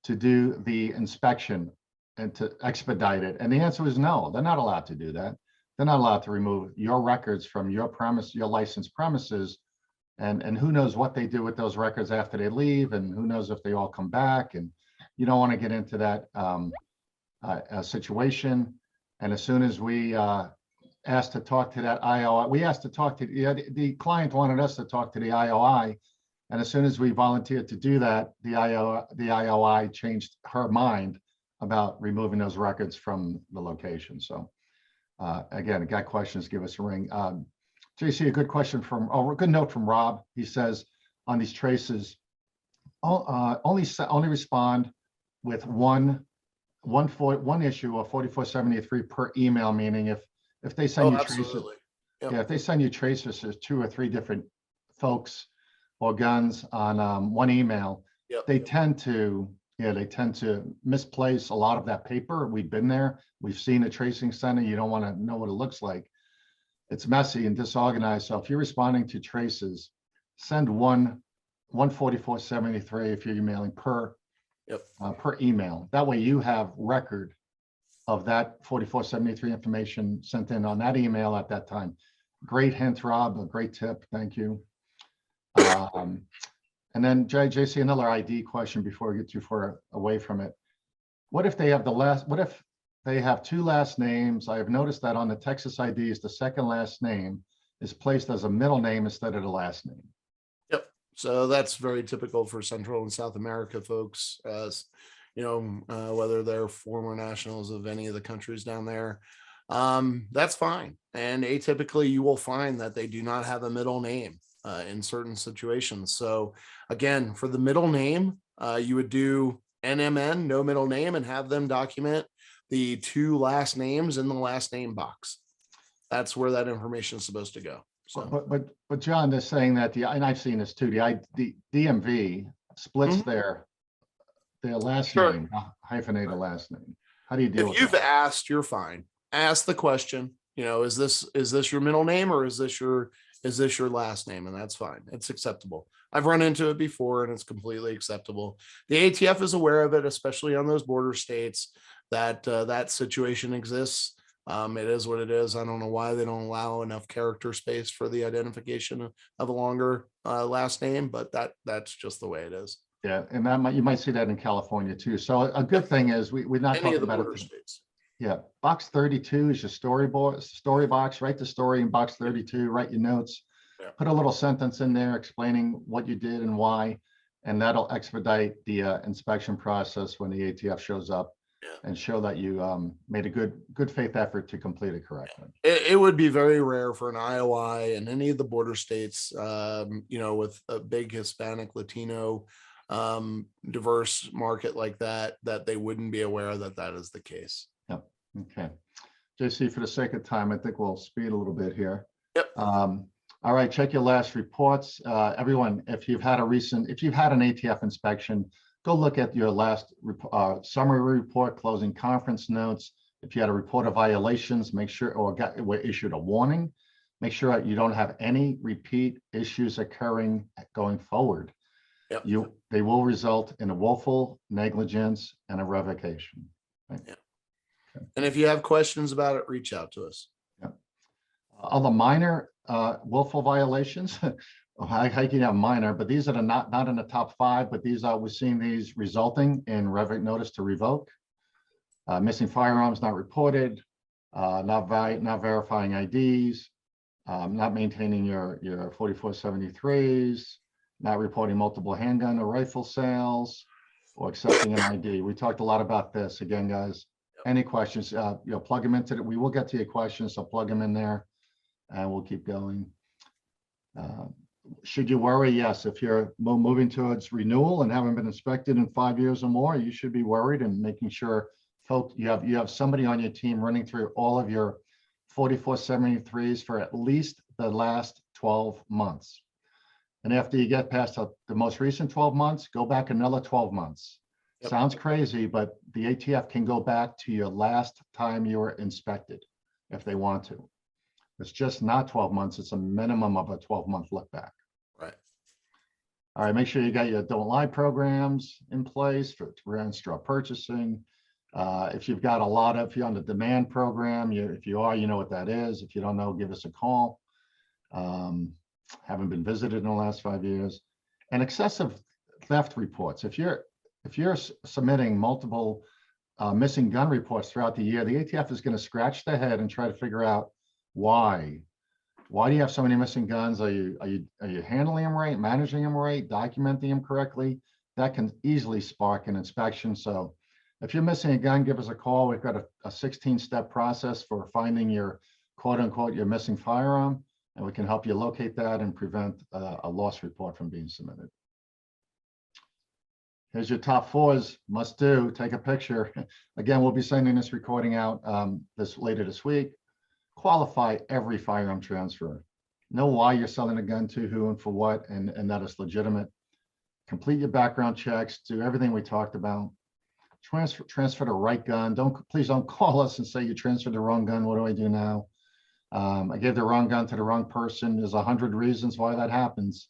Speaker 1: to do the inspection and to expedite it. And the answer was no, they're not allowed to do that. They're not allowed to remove your records from your premise, your licensed premises. And who knows what they do with those records after they leave, and who knows if they all come back. And you don't want to get into that situation. And as soon as we asked to talk to that IOI, we asked to talk to the client wanted us to talk to the IOI. And as soon as we volunteered to do that, the IOI changed her mind about removing those records from the location. So again, got questions, give us a ring. JC, a good question from, a good note from Rob. He says on these traces, only respond with one issue of 4473 per email, meaning if they send you traces,
Speaker 2: Yep.
Speaker 1: yeah, if they send you traces to 2 or 3 different folks or guns on one email,
Speaker 2: Yep.
Speaker 1: they tend to misplace a lot of that paper. We've been there. We've seen a tracing center. You don't want to know what it looks like. It's messy and disorganized. So if you're responding to traces, send one 4473 if you're emailing per email. That way you have record of that 4473 information sent in on that email at that time. Great hint, Rob, a great tip. Thank you. And then JC, another ID question before we get too far away from it. What if they have what if they have 2 last names? I have noticed that on the Texas IDs, the second last name is placed as a middle name instead of the last name.
Speaker 2: Yep. So that's very typical for Central and South America folks, whether they're former nationals of any of the countries down there. That's fine. And atypically, you will find that they do not have a middle name in certain situations. So again, for the middle name, you would do NMN, no middle name, and have them document the 2 last names in the last name box. That's where that information is supposed to go. So,
Speaker 1: but John, they're saying that and I've seen this too. The DMV splits their last name, hyphenated last name. How do you deal with that?
Speaker 2: If you've asked, you're fine. Ask the question. Is this your middle name, or is this your last name? And that's fine. It's acceptable. I've run into it before, and it's completely acceptable. The ATF is aware of it, especially on those border states that that situation exists. It is what it is. I don't know why they don't allow enough character space for the identification of a longer last name, but that's just the way it is.
Speaker 1: Yeah, and you might see that in California too. So a good thing is we're not talking about it.
Speaker 2: States.
Speaker 1: Yeah, box 32 is your story box. Write the story in box 32. Write your notes.
Speaker 2: Yeah.
Speaker 1: Put a little sentence in there explaining what you did and why, and that'll expedite the inspection process when the ATF shows up. And show that you made a good faith effort to complete it correctly.
Speaker 2: It would be very rare for an IOI in any of the border states, with a big Hispanic, Latino, diverse market like that they wouldn't be aware that that is the case.
Speaker 1: Yep. Okay. JC, for the sake of time, I think we'll speed a little bit here.
Speaker 2: Yep.
Speaker 1: All right. Check your last reports. Everyone, if you've had an ATF inspection, go look at your last summary report, closing conference notes. If you had a report of violations, make sure, or issued a warning, make sure you don't have any repeat issues occurring going forward.
Speaker 2: Yep.
Speaker 1: They will result in a willful negligence and a revocation. Right?
Speaker 2: Yeah. Okay. And if you have questions about it, reach out to us.
Speaker 1: Yep. Other minor willful violations. I can have minor, but these are not in the top 5, but we're seeing these resulting in notice to revoke. Missing firearms not reported, not verifying IDs, not maintaining your 4473s, not reporting multiple handgun or rifle sales, or accepting an ID. We talked a lot about this. Again, guys, any questions, plug them into it. We will get to your questions, so plug them in there and we'll keep going. Should you worry? Yes. If you're moving towards renewal and haven't been inspected in 5 years or more, you should be worried and making sure folks, you have somebody on your team running through all of your 4473s for at least the last 12 months. And after you get past the most recent 12 months, go back another 12 months. Yep. Sounds crazy, but the ATF can go back to your last time you were inspected if they want to. It's just not 12 months. It's a minimum of a 12-month look back.
Speaker 2: Right.
Speaker 1: All right, make sure you got your don't lie programs in place for straw purchasing. If you've got if you're on the demand program, if you are, you know what that is. If you don't know, give us a call. Haven't been visited in the last 5 years. And excessive theft reports. If you're submitting multiple missing gun reports throughout the year, the ATF is going to scratch their head and try to figure out why. Why do you have so many missing guns? Are you handling them right, managing them right, documenting them correctly? That can easily spark an inspection. So if you're missing a gun, give us a call. We've got a 16-step process for finding your quote unquote your missing firearm, and we can help you locate that and prevent a loss report from being submitted. Here's your top 4s, must do. Take a picture. Again, we'll be sending this recording out later this week. Qualify every firearm transfer. Know why you're selling a gun to who and for what, and that is legitimate. Complete your background checks. Do everything we talked about. Transfer the right gun. Please don't call us and say you transferred the wrong gun. What do I do now? I gave the wrong gun to the wrong person. There's 100 reasons why that happens.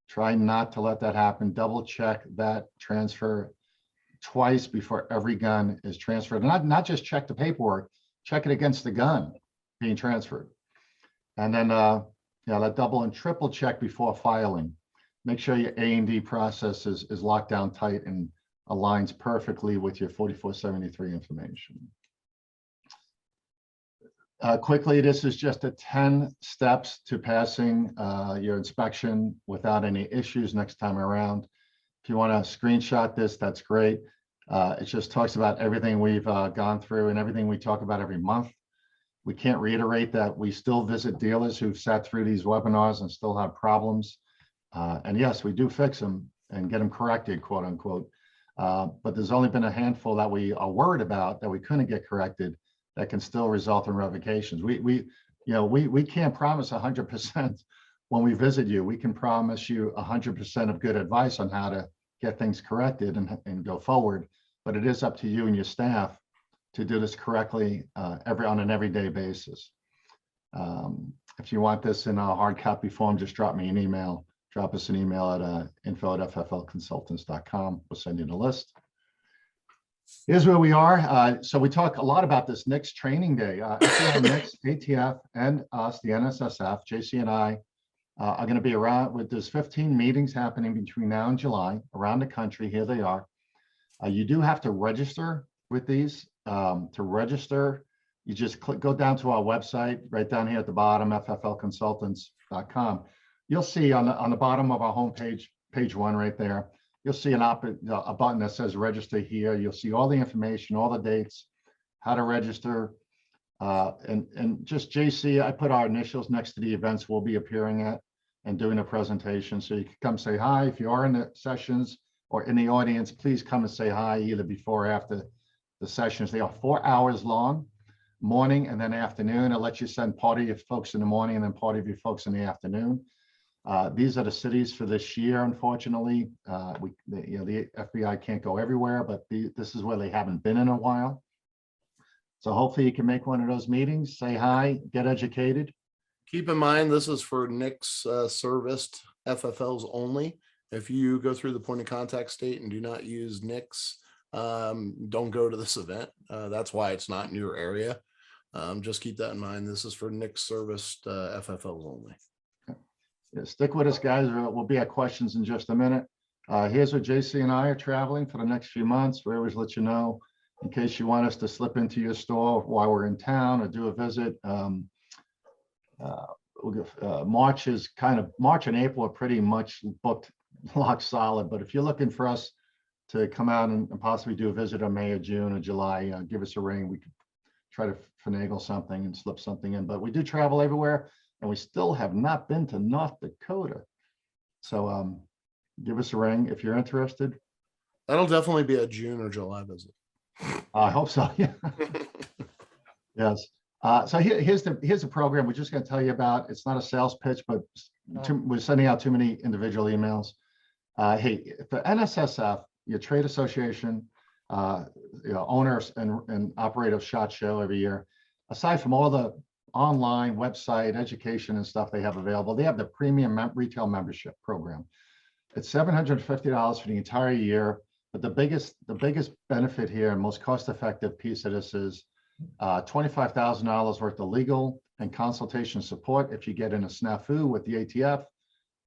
Speaker 1: Try not to let that happen. Double check that transfer twice before every gun is transferred. And not just check the paperwork, check it against the gun being transferred. And then that double and triple check before filing. Make sure your A&D process is locked down tight and aligns perfectly with your 4473 information. Quickly, this is just 10 steps to passing your inspection without any issues next time around. If you want to screenshot this, that's great. It just talks about everything we've gone through and everything we talk about every month. We can't reiterate that we still visit dealers who've sat through these webinars and still have problems. And yes, we do fix them and get them corrected, quote unquote. But there's only been a handful that we are worried about that we couldn't get corrected that can still result in revocations. We can't promise 100% when we visit you. We can promise you 100% of good advice on how to get things corrected and go forward. But it is up to you and your staff to do this correctly on an everyday basis. If you want this in a hard copy form, just drop me an email. Drop us an email at info@fflconsultants.com. We'll send you the list. Here's where we are. So we talk a lot about this next training day. Next ATF and us, the NSSF, JC and I, are going to be around with there's 15 meetings happening between now and July around the country. Here they are. You do have to register with these. To register, you just go down to our website, right down here at the bottom, FFLconsultants.com. You'll see on the bottom of our homepage, page 1 right there, you'll see a button that says register here. You'll see all the information, all the dates, how to register. And just JC, I put our initials next to the events we'll be appearing at and doing a presentation. So you can come say hi. If you are in the sessions or in the audience, please come and say hi either before or after the sessions. They are 4 hours long, morning and then afternoon. I'll let you send part of your folks in the morning and then part of your folks in the afternoon. These are the cities for this year, unfortunately. The FBI can't go everywhere, but this is where they haven't been in a while. So hopefully you can make one of those meetings, say hi, get educated.
Speaker 2: Keep in mind, this is for NICS serviced FFLs only. If you go through the point of contact state and do not use NICS, don't go to this event. That's why it's not in your area. Just keep that in mind. This is for NICS serviced FFLs only.
Speaker 1: Yeah, stick with us, guys. We'll be at questions in just a minute. Here's where JC and I are traveling for the next few months. We always let you know in case you want us to slip into your store while we're in town or do a visit. March and April are pretty much booked lock solid. But if you're looking for us to come out and possibly do a visit in May or June or July, give us a ring. We could try to finagle something and slip something in. But we do travel everywhere. And we still have not been to North Dakota. So give us a ring if you're interested.
Speaker 2: That'll definitely be a June or July visit.
Speaker 1: I hope so. Yeah. Yes. So here's the program we're just going to tell you about. It's not a sales pitch, but we're sending out too many individual emails. Hey, the NSSF, your trade association, owners and operator of SHOT Show every year, aside from all the online website, education and stuff they have available. They have the premium retail membership program. It's $750 for the entire year. But the biggest benefit here and most cost-effective piece of this is $25,000 worth of legal and consultation support if you get in a snafu with the ATF,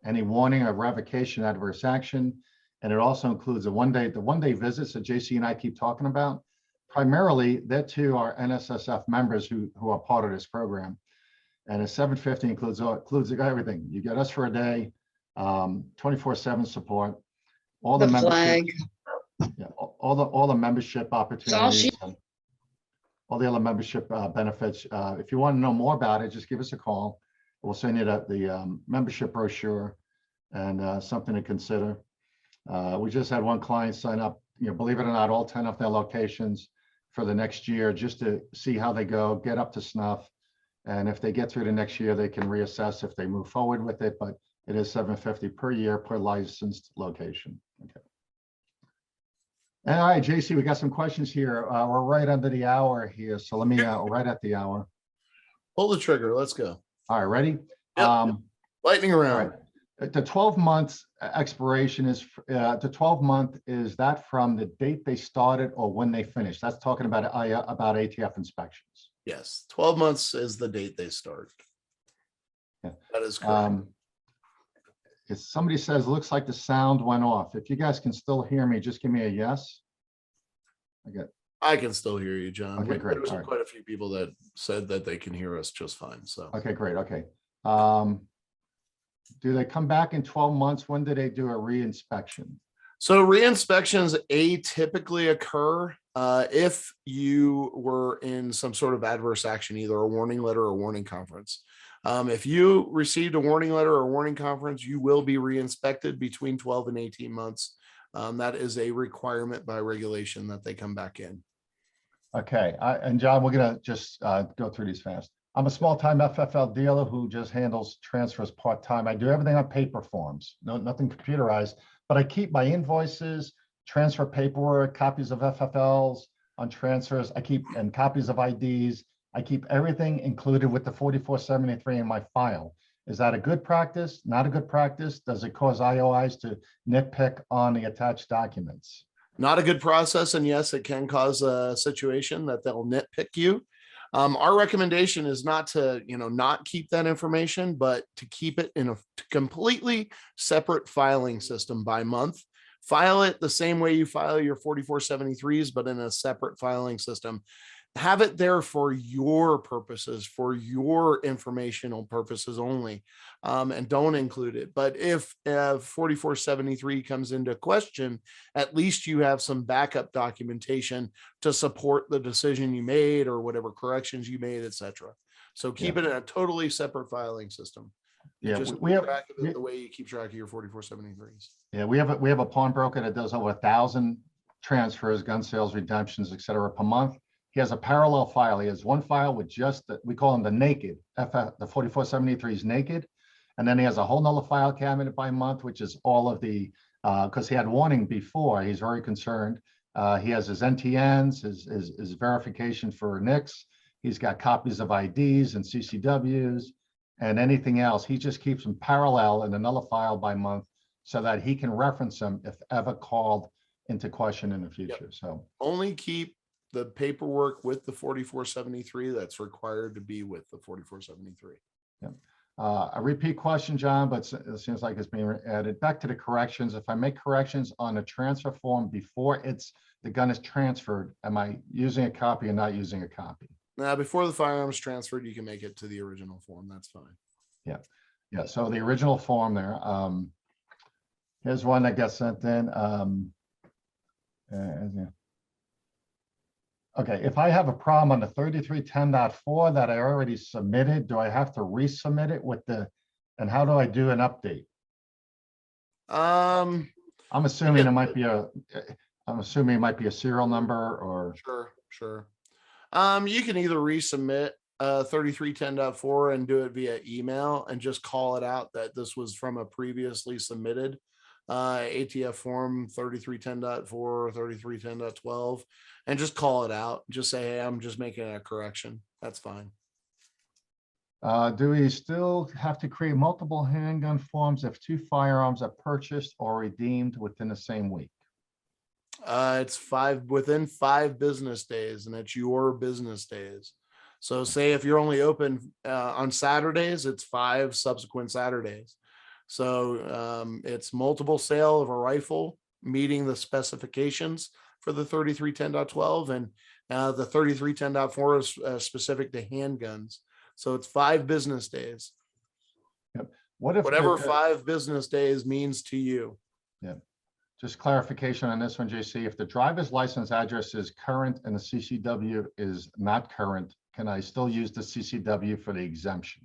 Speaker 1: any warning of revocation, adverse action. And it also includes the one-day visits that JC and I keep talking about. Primarily, they're to our NSSF members who are part of this program. And a $750 includes everything. You get us for a day, 24/7 support, all the membership, yeah, all the membership opportunities, all the other membership benefits. If you want to know more about it, just give us a call. We'll send you the membership brochure and something to consider. We just had one client sign up, believe it or not, all 10 of their locations for the next year, just to see how they go, get up to snuff. And if they get through the next year, they can reassess if they move forward with it, but it is $750 per year per licensed location. Okay. All right, JC, we got some questions here. We're right under the hour here, so let me, right at the hour.
Speaker 2: Pull the trigger, let's go.
Speaker 1: All right, ready?
Speaker 2: Yep. Lightning round.
Speaker 1: Right. The 12 months expiration is, the 12-month, is that from the date they started or when they finished? That's talking about ATF inspections.
Speaker 2: Yes, 12 months is the date they start.
Speaker 1: Yeah.
Speaker 2: That is correct.
Speaker 1: If somebody says, looks like the sound went off. If you guys can still hear me, just give me a yes.
Speaker 2: I can still hear you, John.
Speaker 1: Okay, great.
Speaker 2: There's quite a few people that said that they can hear us just fine. So
Speaker 1: okay, great. Okay. Do they come back in 12 months? When do they do a re-inspection?
Speaker 2: So re-inspections atypically occur if you were in some sort of adverse action, either a warning letter or warning conference. If you received a warning letter or warning conference, you will be re-inspected between 12 and 18 months. That is a requirement by regulation that they come back in. Okay.
Speaker 1: And John, we're going to just go through these fast. I'm a small-time FFL dealer who just handles transfers part-time. I do everything on paper forms, nothing computerized, but I keep my invoices, transfer paperwork, copies of FFLs on transfers. I keep, and copies of IDs. I keep everything included with the 4473 in my file. Is that a good practice? Not a good practice? Does it cause IOIs to nitpick on the attached documents?
Speaker 2: Not a good process. And yes, it can cause a situation that they'll nitpick you. Our recommendation is not to, not keep that information, but to keep it in a completely separate filing system by month. File it the same way you file your 4473s, but in a separate filing system. Have it there for your purposes, for your informational purposes only, and don't include it. But if 4473 comes into question, at least you have some backup documentation to support the decision you made or whatever corrections you made, etc. So keep it in a totally separate filing system.
Speaker 1: Yeah,
Speaker 2: just we have track of it the way you keep track of your 4473s.
Speaker 1: Yeah, we have a pawnbroker that does over 1,000 transfers, gun sales, redemptions, etc. per month. He has a parallel file. He has one file with just we call them the naked, the 4473 is naked. And then he has a whole nother file cabinet by month, which is all of the, because he had warning before, he's very concerned. He has his NTNs, his verification for NICS. He's got copies of IDs and CCWs and anything else. He just keeps them parallel in another file by month so that he can reference them if ever called into question in the future. Yep. So
Speaker 2: only keep the paperwork with the 4473 that's required to be with the 4473.
Speaker 1: Yeah. A repeat question, John, but it seems like it's being added. Back to the corrections. If I make corrections on a transfer form before the gun is transferred, am I using a copy or not using a copy?
Speaker 2: Now, before the firearms transferred, you can make it to the original form. That's fine.
Speaker 1: Yeah. Yeah. So the original form there. Here's one that got sent in. Okay, if I have a problem on the 3310.4 that I already submitted, do I have to resubmit it with and how do I do an update? I'm assuming it might be a serial number or.
Speaker 2: Sure. You can either resubmit 3310.4 and do it via email and just call it out that this was from a previously submitted ATF form 3310.4 or 3310.12 and just call it out. Just say, hey, I'm just making a correction. That's fine.
Speaker 1: Do we still have to create multiple handgun forms if 2 firearms are purchased or redeemed within the same week?
Speaker 2: It's within 5 business days, and it's your business days. So say if you're only open on Saturdays, it's 5 subsequent Saturdays. So it's multiple sale of a rifle meeting the specifications for the 3310.12, and the 3310.4 is specific to handguns. So it's 5 business days.
Speaker 1: Yep. What if
Speaker 2: Whatever 5 business days means to you.
Speaker 1: Yeah. Just clarification on this one, JC. If the driver's license address is current and the CCW is not current, can I still use the CCW for the exemption?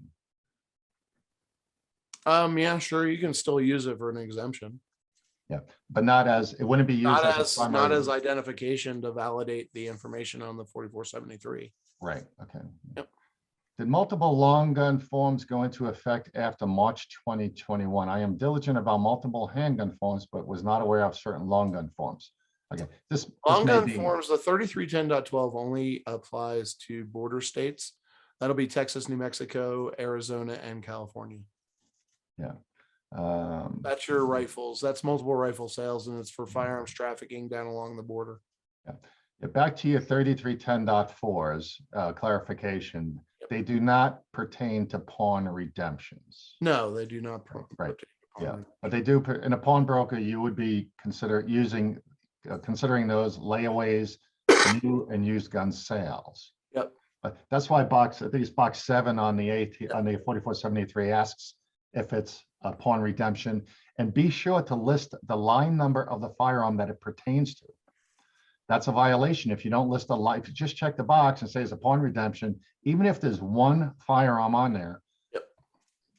Speaker 2: Yeah, sure. You can still use it for an exemption.
Speaker 1: Yeah, but not as, it wouldn't be used
Speaker 2: Not
Speaker 1: as a
Speaker 2: as
Speaker 1: primary.
Speaker 2: identification to validate the information on the 4473.
Speaker 1: Right, okay.
Speaker 2: Yep.
Speaker 1: Did multiple long gun forms go into effect after March 2021? I am diligent about multiple handgun forms, but was not aware of certain long gun forms. Okay, this
Speaker 2: Long
Speaker 1: may
Speaker 2: gun
Speaker 1: be,
Speaker 2: forms, the 3310.12 only applies to border states. That'll be Texas, New Mexico, Arizona, and California.
Speaker 1: yeah.
Speaker 2: That's your rifles. That's multiple rifle sales, and it's for firearms trafficking down along the border.
Speaker 1: Yeah, back to your 3310.4's clarification. They do not pertain to pawn redemptions.
Speaker 2: No, they do not.
Speaker 1: Right. Yeah, but they do. In a pawnbroker, you would be considering those layaways, new and used gun sales.
Speaker 2: Yep.
Speaker 1: But that's why I think it's box 7 on the 4473 asks if it's a pawn redemption, and be sure to list the line number of the firearm that it pertains to. That's a violation if you don't list the line. If you just check the box and say it's a pawn redemption, even if there's one firearm on there,
Speaker 2: yep,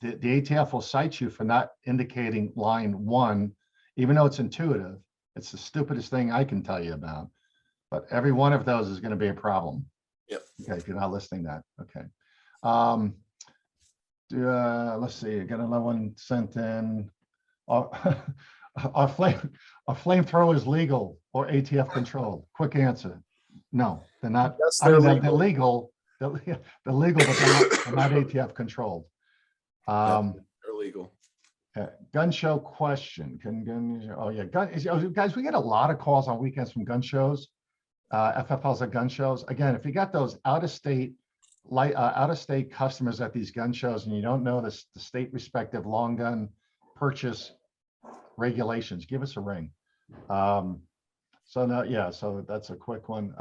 Speaker 1: the ATF will cite you for not indicating line 1, even though it's intuitive. It's the stupidest thing I can tell you about. But every one of those is going to be a problem.
Speaker 2: Yep.
Speaker 1: Okay, if you're not listing that. Okay. Let's see. I got another one sent in. Are flamethrowers legal or ATF controlled? Quick answer. No, they're not.
Speaker 2: Yes,
Speaker 1: I mean,
Speaker 2: they're
Speaker 1: they're legal. They're legal, but they're not ATF controlled.
Speaker 2: they're legal.
Speaker 1: Gun show question. Oh yeah, guys, we get a lot of calls on weekends from gun shows. FFLs at gun shows. Again, if you got those out-of-state customers at these gun shows and you don't know the state respective long gun purchase regulations, give us a ring. So now, yeah, so that's a quick one.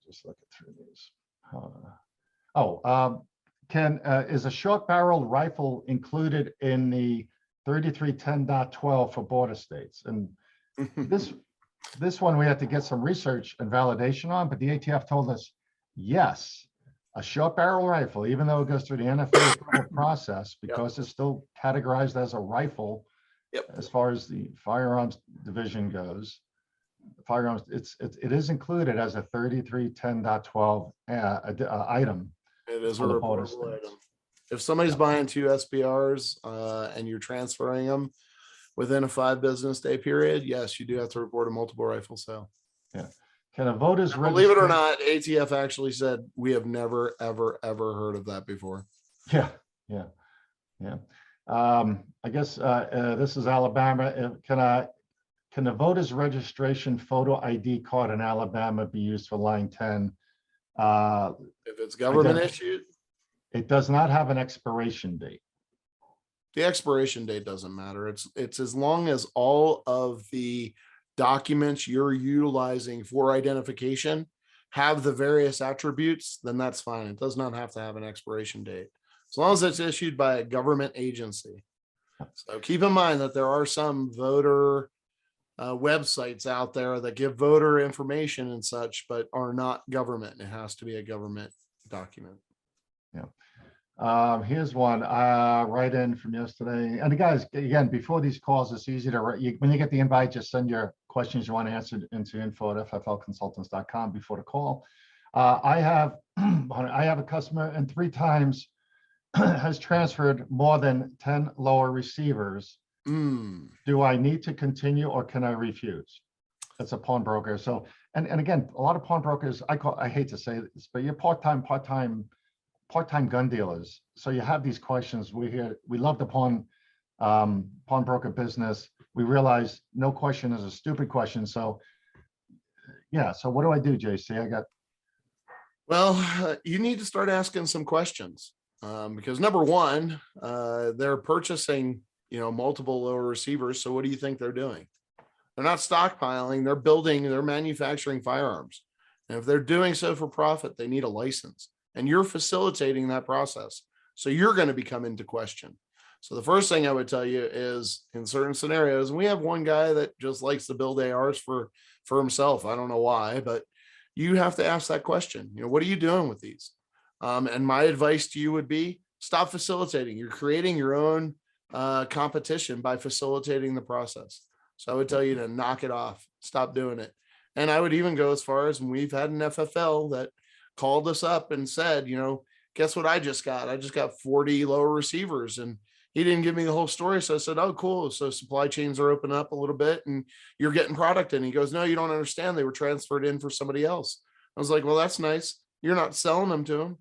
Speaker 1: Just looking through these. Is a short barreled rifle included in the 3310.12 for border states? And this one we had to get some research and validation on, but the ATF told us yes. A short barrel rifle, even though it goes through the NFA process, because it's still categorized as a rifle, as far as the firearms division goes, firearms, it is included as a 3310.12 item.
Speaker 2: It is a reportable item. If somebody's buying 2 SBRs and you're transferring them within a 5 business day period, yes, you do have to report a multiple rifle sale.
Speaker 1: Yeah. Can a voter's
Speaker 2: believe it or not, ATF actually said we have never, ever, ever heard of that before.
Speaker 1: Yeah. I guess this is Alabama. Can the voter's registration photo ID card in Alabama be used for line 10?
Speaker 2: If it's government issued,
Speaker 1: it does not have an expiration date.
Speaker 2: The expiration date doesn't matter. It's as long as all of the documents you're utilizing for identification have the various attributes, then that's fine. It does not have to have an expiration date, as long as it's issued by a government agency. So keep in mind that there are some voter websites out there that give voter information and such, but are not government. It has to be a government document.
Speaker 1: Yeah. Here's one right in from yesterday. And guys, again, before these calls, it's easy to when you get the invite, just send your questions you want answered into info@fflconsultants.com before the call. I have a customer and 3 times has transferred more than 10 lower receivers. Do I need to continue or can I refuse? That's a pawnbroker. So, and again, a lot of pawnbrokers, I hate to say this, but you're part-time gun dealers. So you have these questions. We love the pawnbroker business. We realize no question is a stupid question. So yeah. So what do I do, JC?
Speaker 2: Well, you need to start asking some questions because number one, they're purchasing, multiple lower receivers. So what do you think they're doing? They're not stockpiling, they're manufacturing firearms. And if they're doing so for profit, they need a license and you're facilitating that process. So you're going to become into question. So the first thing I would tell you is in certain scenarios, and we have one guy that just likes to build ARs for himself. I don't know why, but you have to ask that question. What are you doing with these? And my advice to you would be stop facilitating. You're creating your own competition by facilitating the process. So I would tell you to knock it off, stop doing it. And I would even go as far as, we've had an FFL that called us up and said, guess what I just got? I just got 40 lower receivers, and he didn't give me the whole story. So I said, oh, cool. So supply chains are opening up a little bit and you're getting product in. He goes, no, you don't understand. They were transferred in for somebody else. I was like, well, that's nice. You're not selling them to him.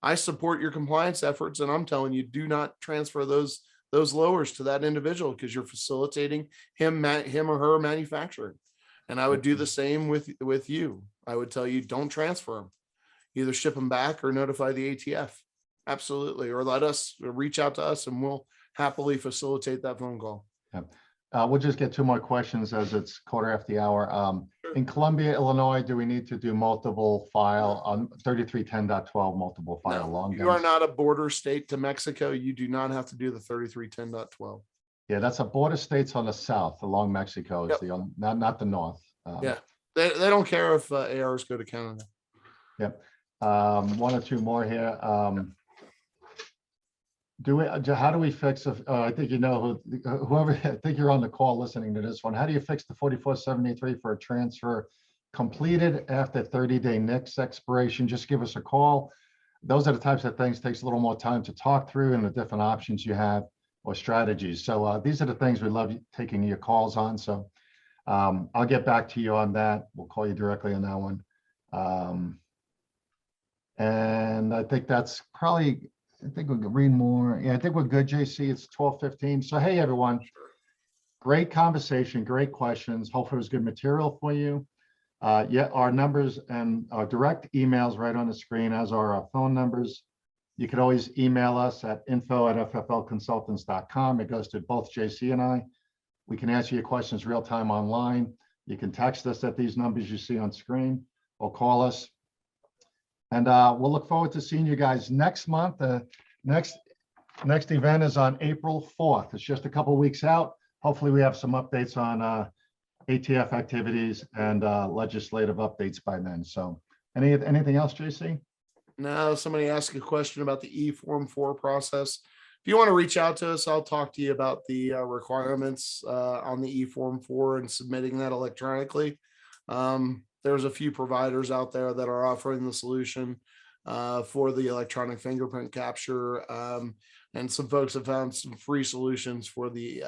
Speaker 2: I support your compliance efforts. And I'm telling you, do not transfer those lowers to that individual because you're facilitating him or her manufacturing. And I would do the same with you. I would tell you, don't transfer them. Either ship them back or notify the ATF. Absolutely. Or reach out to us and we'll happily facilitate that phone call.
Speaker 1: Yeah. We'll just get two more questions as it's quarter after the hour. In Columbia, Illinois, do we need to do multiple file on 3310.12 multiple file long guns?
Speaker 2: You are not a border state to Mexico. You do not have to do the 3310.12.
Speaker 1: Yeah, that's a border states on the south along Mexico. Is
Speaker 2: Yep.
Speaker 1: not the north.
Speaker 2: Yeah, they don't care if ARs go to Canada.
Speaker 1: Yep. One or two more here. How do we fix I think whoever, I think you're on the call listening to this one. How do you fix the 4473 for a transfer completed after 30-day NICS expiration? Just give us a call. Those are the types of things, takes a little more time to talk through and the different options you have or strategies. So these are the things we love taking your calls on. So I'll get back to you on that. We'll call you directly on that one. And I think that's probably, I think we can read more. Yeah, I think we're good, JC. It's 12:15. So, hey, everyone. Great conversation, great questions. Hopefully it was good material for you. Yeah, our numbers and our direct emails right on the screen, as are our phone numbers. You could always email us at info@fflconsultants.com. It goes to both JC and I. We can answer your questions real time online. You can text us at these numbers you see on screen or call us. And we'll look forward to seeing you guys next month. Next event is on April 4th. It's just a couple of weeks out. Hopefully we have some updates on ATF activities and legislative updates by then. So anything else, JC?
Speaker 2: No, somebody asked a question about the E-Form 4 process. If you want to reach out to us, I'll talk to you about the requirements on the E-Form 4 and submitting that electronically. There's a few providers out there that are offering the solution for the electronic fingerprint capture. And some folks have found some free solutions for the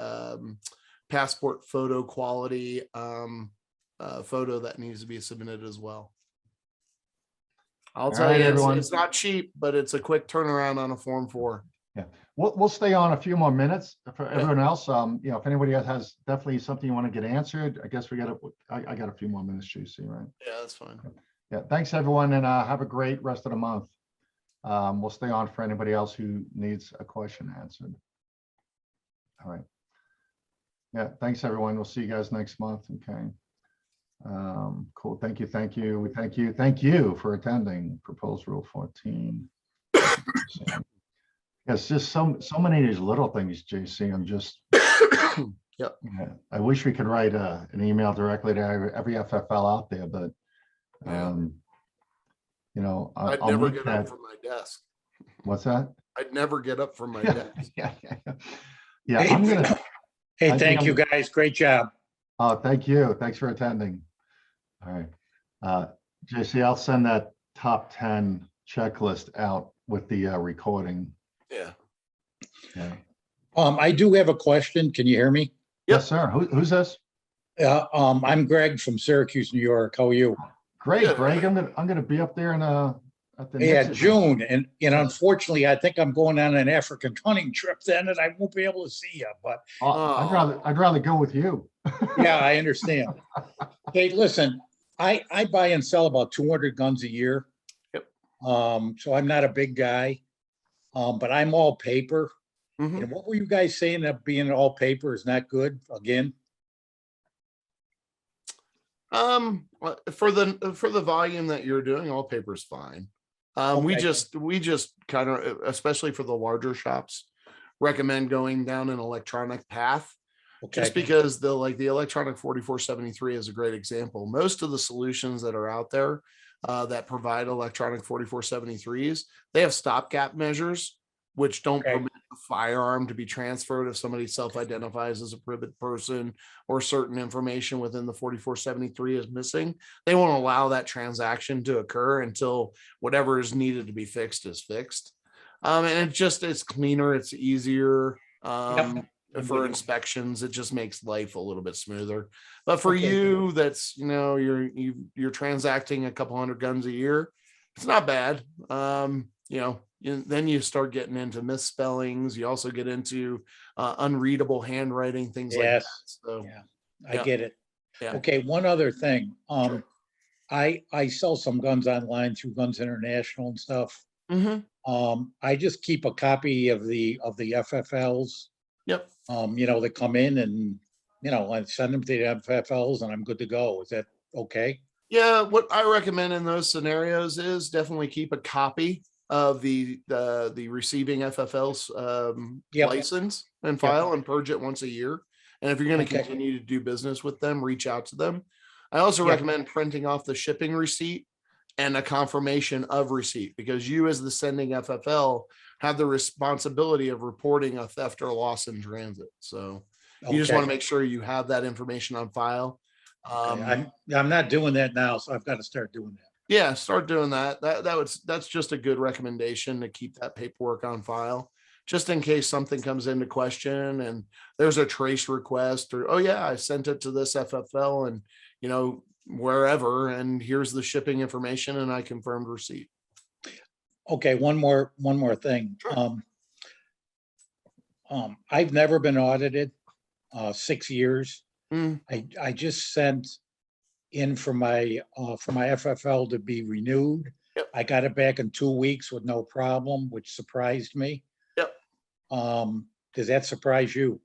Speaker 2: passport photo quality photo that needs to be submitted as well. I'll tell you, it's not cheap, but it's a quick turnaround on a Form 4.
Speaker 1: Yeah, we'll stay on a few more minutes for everyone else. If anybody else has definitely something you want to get answered, I guess I got a few more minutes, JC, right?
Speaker 2: Yeah, that's fine.
Speaker 1: Yeah, thanks everyone, and have a great rest of the month. We'll stay on for anybody else who needs a question answered. All right. Yeah, thanks everyone. We'll see you guys next month. Okay. Cool. Thank you. Thank you for attending Proposed Rule 14. It's just so many of these little things, JC. I'm just,
Speaker 2: yep.
Speaker 1: Yeah, I wish we could write an email directly to every FFL out there, but
Speaker 2: I'd
Speaker 1: I'll
Speaker 2: never
Speaker 1: make
Speaker 2: get up from my desk.
Speaker 1: What's that?
Speaker 2: I'd never get up from my desk.
Speaker 1: Yeah.
Speaker 3: Hey,
Speaker 1: I'm gonna.
Speaker 3: Hey, thank you guys. Great job.
Speaker 1: Oh, thank you. Thanks for attending. All right, JC, I'll send that top 10 checklist out with the recording.
Speaker 2: Yeah.
Speaker 1: Yeah.
Speaker 3: I do have a question. Can you hear me?
Speaker 1: Yes, sir. Who's this?
Speaker 3: I'm Greg from Syracuse, New York. How are you?
Speaker 1: Great, Greg. I'm gonna be up there in at the
Speaker 3: Yeah,
Speaker 1: next event.
Speaker 3: June, and unfortunately, I think I'm going on an African hunting trip then, and I won't be able to see you. But
Speaker 1: I'd rather go with you.
Speaker 3: yeah, I understand. Hey, listen, I buy and sell about 200 guns a year.
Speaker 2: Yep.
Speaker 3: So I'm not a big guy, but I'm all paper.
Speaker 2: Mhm.
Speaker 3: And what were you guys saying that being all paper is not good again?
Speaker 2: For the volume that you're doing, all paper's fine. We
Speaker 3: Okay.
Speaker 2: just kind of, especially for the larger shops, recommend going down an electronic path. Just
Speaker 3: Okay.
Speaker 2: because the electronic 4473 is a great example. Most of the solutions that are out there that provide electronic 4473s, they have stopgap measures, which don't
Speaker 3: Okay.
Speaker 2: permit a firearm to be transferred if somebody self-identifies as a private person or certain information within the 4473 is missing. They won't allow that transaction to occur until whatever is needed to be fixed is fixed. And it's cleaner, it's easier.
Speaker 3: Yep.
Speaker 2: For inspections, it just makes life a little bit smoother. But for
Speaker 3: Okay.
Speaker 2: you, that's you're transacting a couple hundred guns a year, it's not bad. Then you start getting into misspellings. You also get into unreadable handwriting, things like that.
Speaker 3: Yes.
Speaker 2: So
Speaker 3: Yeah, I
Speaker 2: yeah.
Speaker 3: get it.
Speaker 2: Yeah.
Speaker 3: Okay, one other thing.
Speaker 2: Sure.
Speaker 3: I sell some guns online through Guns International and stuff.
Speaker 2: Mhm.
Speaker 3: I just keep a copy of the FFLs.
Speaker 2: Yep.
Speaker 3: That come in and I send them to the FFLs and I'm good to go. Is that okay?
Speaker 2: Yeah, what I recommend in those scenarios is definitely keep a copy of the receiving FFL's
Speaker 3: Yep.
Speaker 2: license and file and purge it once a year. And if you're going to
Speaker 3: Okay.
Speaker 2: continue to do business with them, reach out to them. I also
Speaker 3: Yep.
Speaker 2: recommend printing off the shipping receipt and a confirmation of receipt, because you as the sending FFL have the responsibility of reporting a theft or loss in transit. So you just want to
Speaker 3: Okay.
Speaker 2: make sure you have that information on file.
Speaker 3: Okay. I'm not doing that now, so I've got to start doing that.
Speaker 2: Yeah, start doing that. That's just a good recommendation to keep that paperwork on file, just in case something comes into question and there's a trace request, or oh yeah, I sent it to this FFL and wherever, and here's the shipping information and I confirmed receipt.
Speaker 3: Okay, one more thing.
Speaker 2: Sure.
Speaker 3: I've never been audited, 6 years.
Speaker 2: Mm.
Speaker 3: I just sent in for my FFL to be renewed.
Speaker 2: Yep.
Speaker 3: I got it back in 2 weeks with no problem, which surprised me.
Speaker 2: Yep.
Speaker 3: Does that surprise you?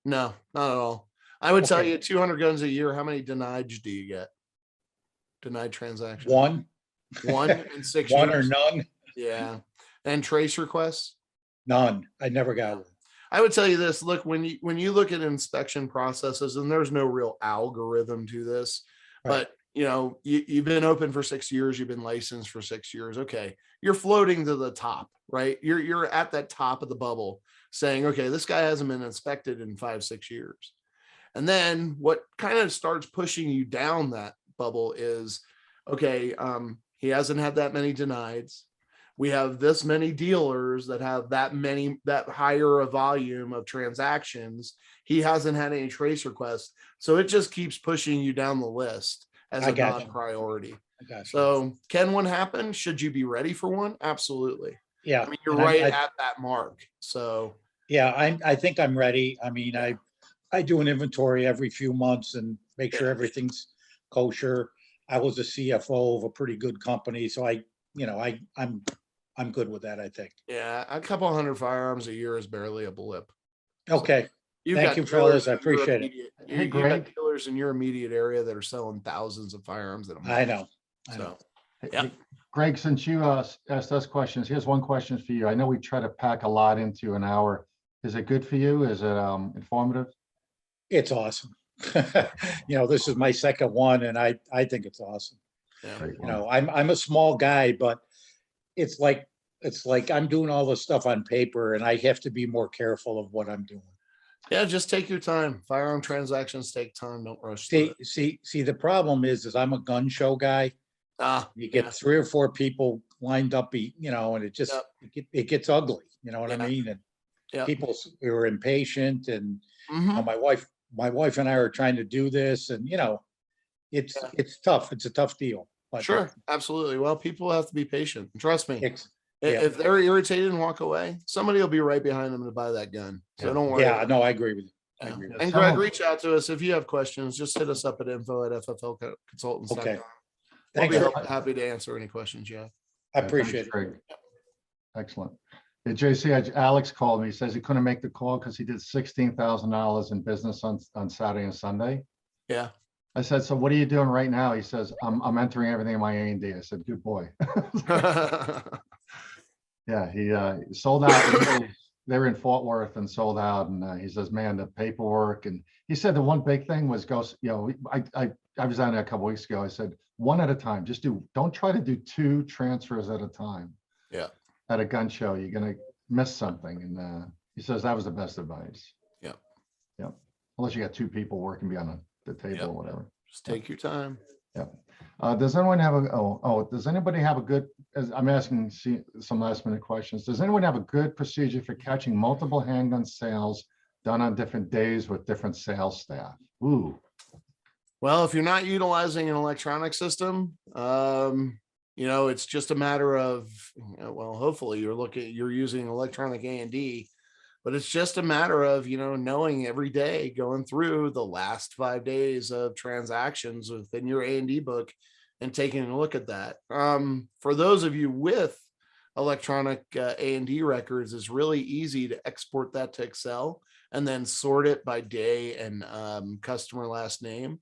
Speaker 2: No, not at all. I would tell
Speaker 3: Okay.
Speaker 2: you 200 guns a year. How many denied do you get? Denied transactions?
Speaker 3: One
Speaker 2: In 6
Speaker 3: or
Speaker 2: years?
Speaker 3: none?
Speaker 2: Yeah. And trace requests?
Speaker 3: None. I never got one.
Speaker 2: I would tell you this, look, when you look at inspection processes, and there's no real algorithm to this,
Speaker 3: Right.
Speaker 2: but you've been open for 6 years, you've been licensed for 6 years. Okay. You're floating to the top, right? You're at that top of the bubble saying, okay, this guy hasn't been inspected in 5-6 years. And then what kind of starts pushing you down that bubble is, okay, he hasn't had that many denieds. We have this many dealers that have that higher a volume of transactions. He hasn't had any trace requests. So it just keeps pushing you down the list as
Speaker 3: I
Speaker 2: a
Speaker 3: got you.
Speaker 2: non-priority.
Speaker 3: I got you.
Speaker 2: So can one happen? Should you be ready for one? Absolutely.
Speaker 3: Yeah.
Speaker 2: I mean, you're
Speaker 3: and
Speaker 2: right at that mark. So
Speaker 3: Yeah, I think I'm ready. I mean, I do an inventory every few months and make sure
Speaker 2: Yeah.
Speaker 3: everything's kosher. I was a CFO of a pretty good company, so I'm good with that, I think.
Speaker 2: yeah, a couple hundred firearms a year is barely a blip.
Speaker 3: Okay,
Speaker 2: You've
Speaker 3: thank
Speaker 2: got
Speaker 3: you,
Speaker 2: dealers
Speaker 3: fellas. I
Speaker 2: in your
Speaker 3: appreciate it.
Speaker 2: immediate-
Speaker 1: Hey,
Speaker 2: you got
Speaker 1: Greg.
Speaker 2: dealers in your immediate area that are selling thousands of firearms in a month.
Speaker 3: I know.
Speaker 2: So
Speaker 1: Hey,
Speaker 2: yeah.
Speaker 1: hey, Greg, since you asked us questions, here's one question for you. I know we try to pack a lot into an hour. Is it good for you? Is it informative?
Speaker 3: It's awesome. This is my second one and I think it's awesome.
Speaker 2: Yeah.
Speaker 1: Great.
Speaker 3: I'm a small guy, but it's like I'm doing all this stuff on paper and I have to be more careful of what I'm doing.
Speaker 2: Yeah, just take your time. Firearm transactions take time. Don't rush through it.
Speaker 3: See, the problem is I'm a gun show guy. You get 3 or 4 people lined up, and it just, it gets ugly, you know what I mean? And
Speaker 2: Yeah.
Speaker 3: people are impatient and
Speaker 2: Mhm.
Speaker 3: my my wife and I are trying to do this, and it's tough. It's a tough deal. But
Speaker 2: Sure, absolutely. Well, people have to be patient. Trust me.
Speaker 3: it's,
Speaker 2: If they're irritated and walk away, somebody will be right behind them to buy that gun. So don't worry.
Speaker 3: yeah, no, I agree with you. I
Speaker 2: Yeah.
Speaker 3: agree.
Speaker 2: And Greg, reach out to us if you have questions. Just hit us up at info@fflconsultants.com.
Speaker 3: Okay.
Speaker 2: We'll
Speaker 3: Thanks.
Speaker 2: be happy to answer any questions you have.
Speaker 3: I appreciate it.
Speaker 1: Greg. Excellent. Yeah, JC, Alex called me. He says he couldn't make the call because he did $16,000 in business on Saturday and Sunday.
Speaker 2: Yeah.
Speaker 1: I said, so what are you doing right now? He says, I'm entering everything in my A&D. I said, good boy. Yeah, he sold out. They were in Fort Worth and sold out. And he says, man, the paperwork. And he said the one big thing was I was on there a couple weeks ago. I said, one at a time. Don't try to do 2 transfers at a time.
Speaker 2: Yeah.
Speaker 1: At a gun show, you're gonna miss something. And he says that was the best advice.
Speaker 2: Yeah.
Speaker 1: Yeah. Unless you got 2 people working behind the table or whatever.
Speaker 2: Just take your time.
Speaker 1: Yeah. Does anyone have does anybody have a good, as I'm asking some last minute questions. Does anyone have a good procedure for catching multiple handgun sales done on different days with different sales staff? Ooh.
Speaker 2: Well, if you're not utilizing an electronic system, it's just a matter of, well, hopefully you're using electronic A&D, but it's just a matter of, knowing every day, going through the last 5 days of transactions within your A&D book and taking a look at that. For those of you with electronic A&D records, it's really easy to export that to Excel and then sort it by day and customer last name.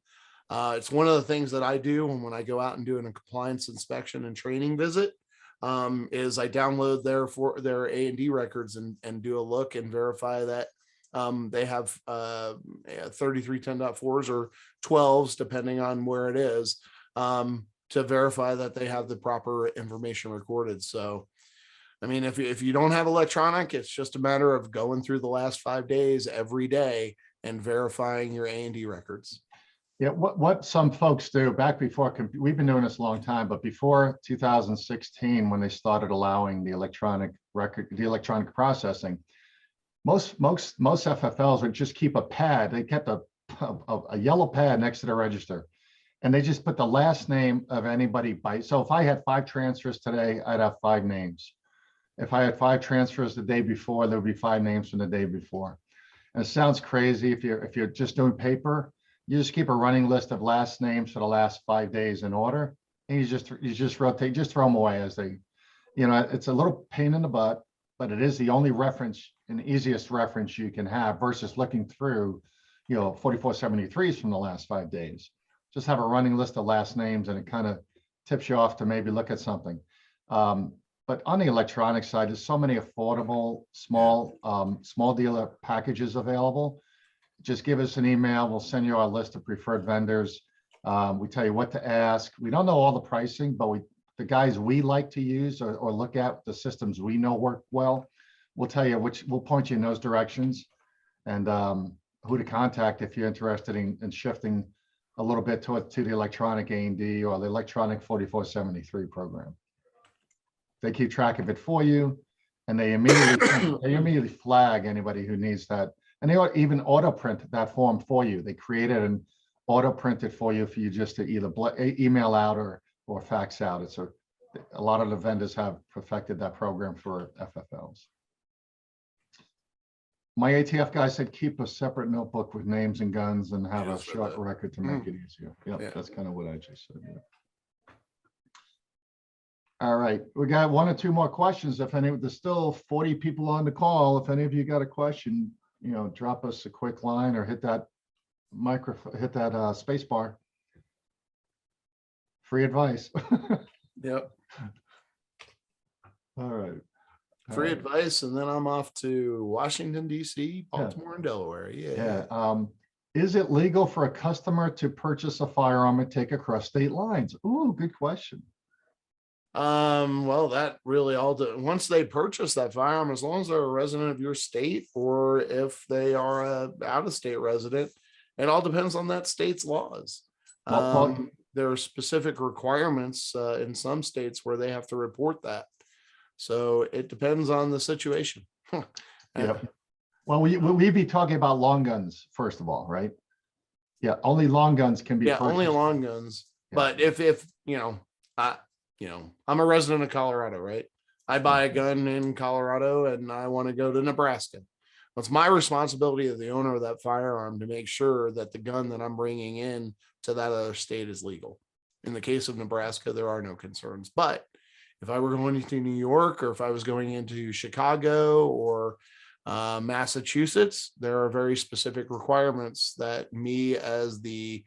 Speaker 2: It's one of the things that I do when I go out and do a compliance inspection and training visit, is I download their A&D records and do a look and verify that they have 3310.4s or 12s, depending on where it is, to verify that they have the proper information recorded. So, I mean, if you don't have electronic, it's just a matter of going through the last 5 days every day and verifying your A&D records.
Speaker 1: Yeah, what some folks do back before, we've been doing this a long time, but before 2016, when they started allowing the electronic processing, most FFLs would just keep a pad. They kept a yellow pad next to the register, and they just put the last name of anybody so if I had 5 transfers today, I'd have 5 names. If I had 5 transfers the day before, there would be 5 names from the day before. And it sounds crazy if you're just doing paper. You just keep a running list of last names for the last 5 days in order, and you just rotate, just throw them away as they, it's a little pain in the butt, but it is the only reference and easiest reference you can have versus looking through, 4473s from the last 5 days. Just have a running list of last names, and it kind of tips you off to maybe look at something. But on the electronic side, there's so many affordable small dealer packages available. Just give us an email. We'll send you our list of preferred vendors. We tell you what to ask. We don't know all the pricing, but the guys we like to use or look at, the systems we know work well, we'll tell you we'll point you in those directions, and who to contact if you're interested in shifting a little bit to the electronic A&D or the electronic 4473 program. They keep track of it for you, and they immediately flag anybody who needs that. And they even auto print that form for you. They create it and auto print it for you just to either email out or fax out. It's a lot of the vendors have perfected that program for FFLs. My ATF guy said keep a separate notebook with names and guns and have a short record to make it easier. Yep, yeah, that's kind of what I just said. Yeah. All right, we got 1 or 2 more questions. There's still 40 people on the call. If any of you got a question, drop us a quick line or hit that space bar. Free advice.
Speaker 2: Yep.
Speaker 1: All right.
Speaker 2: Free advice, and then I'm off to Washington, D.C., Baltimore, and Delaware. Yeah.
Speaker 1: Is it legal for a customer to purchase a firearm and take across state lines? Ooh, good question.
Speaker 2: Well, that really once they purchase that firearm, as long as they're a resident of your state, or if they are a out-of-state resident, it all depends on that state's laws. There are specific requirements in some states where they have to report that. So it depends on the situation.
Speaker 1: Yep. Well, we'd be talking about long guns, first of all, right? Yeah, only long guns can be
Speaker 2: Yeah, only
Speaker 1: purchased.
Speaker 2: long guns.
Speaker 1: Yeah.
Speaker 2: But if I'm a resident of Colorado, right? I buy a gun in Colorado and I want to go to Nebraska. It's my responsibility as the owner of that firearm to make sure that the gun that I'm bringing in to that other state is legal. In the case of Nebraska, there are no concerns. But if I were going to New York, or if I was going into Chicago or Massachusetts, there are very specific requirements that me as the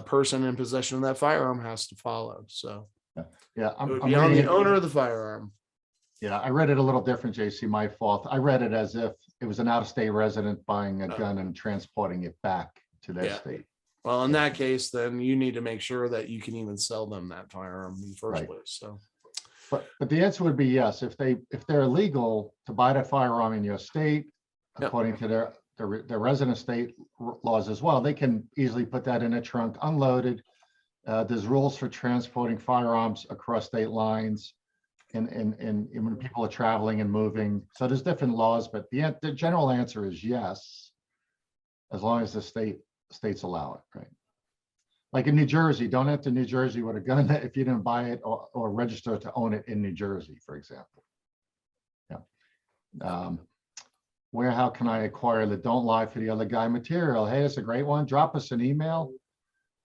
Speaker 2: person in possession of that firearm has to follow. So
Speaker 1: Yeah,
Speaker 2: it
Speaker 1: I'm
Speaker 2: would be on the
Speaker 1: reading it.
Speaker 2: owner of the firearm.
Speaker 1: Yeah, I read it a little different, JC, my fault. I read it as if it was an out-of-state resident buying a gun and transporting it back to their
Speaker 2: Yeah.
Speaker 1: state.
Speaker 2: Well, in that case, then you need to make sure that you can even sell them that firearm in the first
Speaker 1: Right.
Speaker 2: place. So
Speaker 1: But the answer would be yes. If they're legal to buy that firearm in your state,
Speaker 2: Yep.
Speaker 1: according to their resident state laws as well, they can easily put that in a trunk, unloaded. There's rules for transporting firearms across state lines, and when people are traveling and moving. So there's different laws, but the general answer is yes, as long as the states allow it, right? Like in New Jersey, don't enter New Jersey with a gun if you didn't buy it or register to own it in New Jersey, for example. Yeah. How can I acquire the Don't Lie for the Other Guy material? Hey, that's a great one. Drop us an email.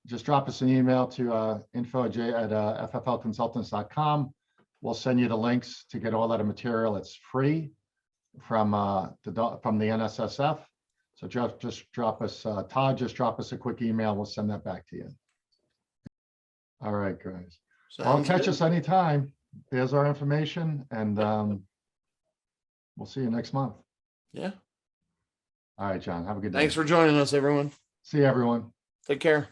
Speaker 1: Just drop us an email to info@fflconsultants.com. We'll send you the links to get all that material. It's free from the NSSF. So just drop us, Todd, just drop us a quick email. We'll send that back to you. All right, guys. Well,
Speaker 2: sounds
Speaker 1: catch
Speaker 2: good.
Speaker 1: us anytime. There's our information, and we'll see you next month.
Speaker 2: Yeah.
Speaker 1: All right, John, have a good day.
Speaker 2: Thanks for joining us, everyone.
Speaker 1: See you, everyone.
Speaker 2: Take care.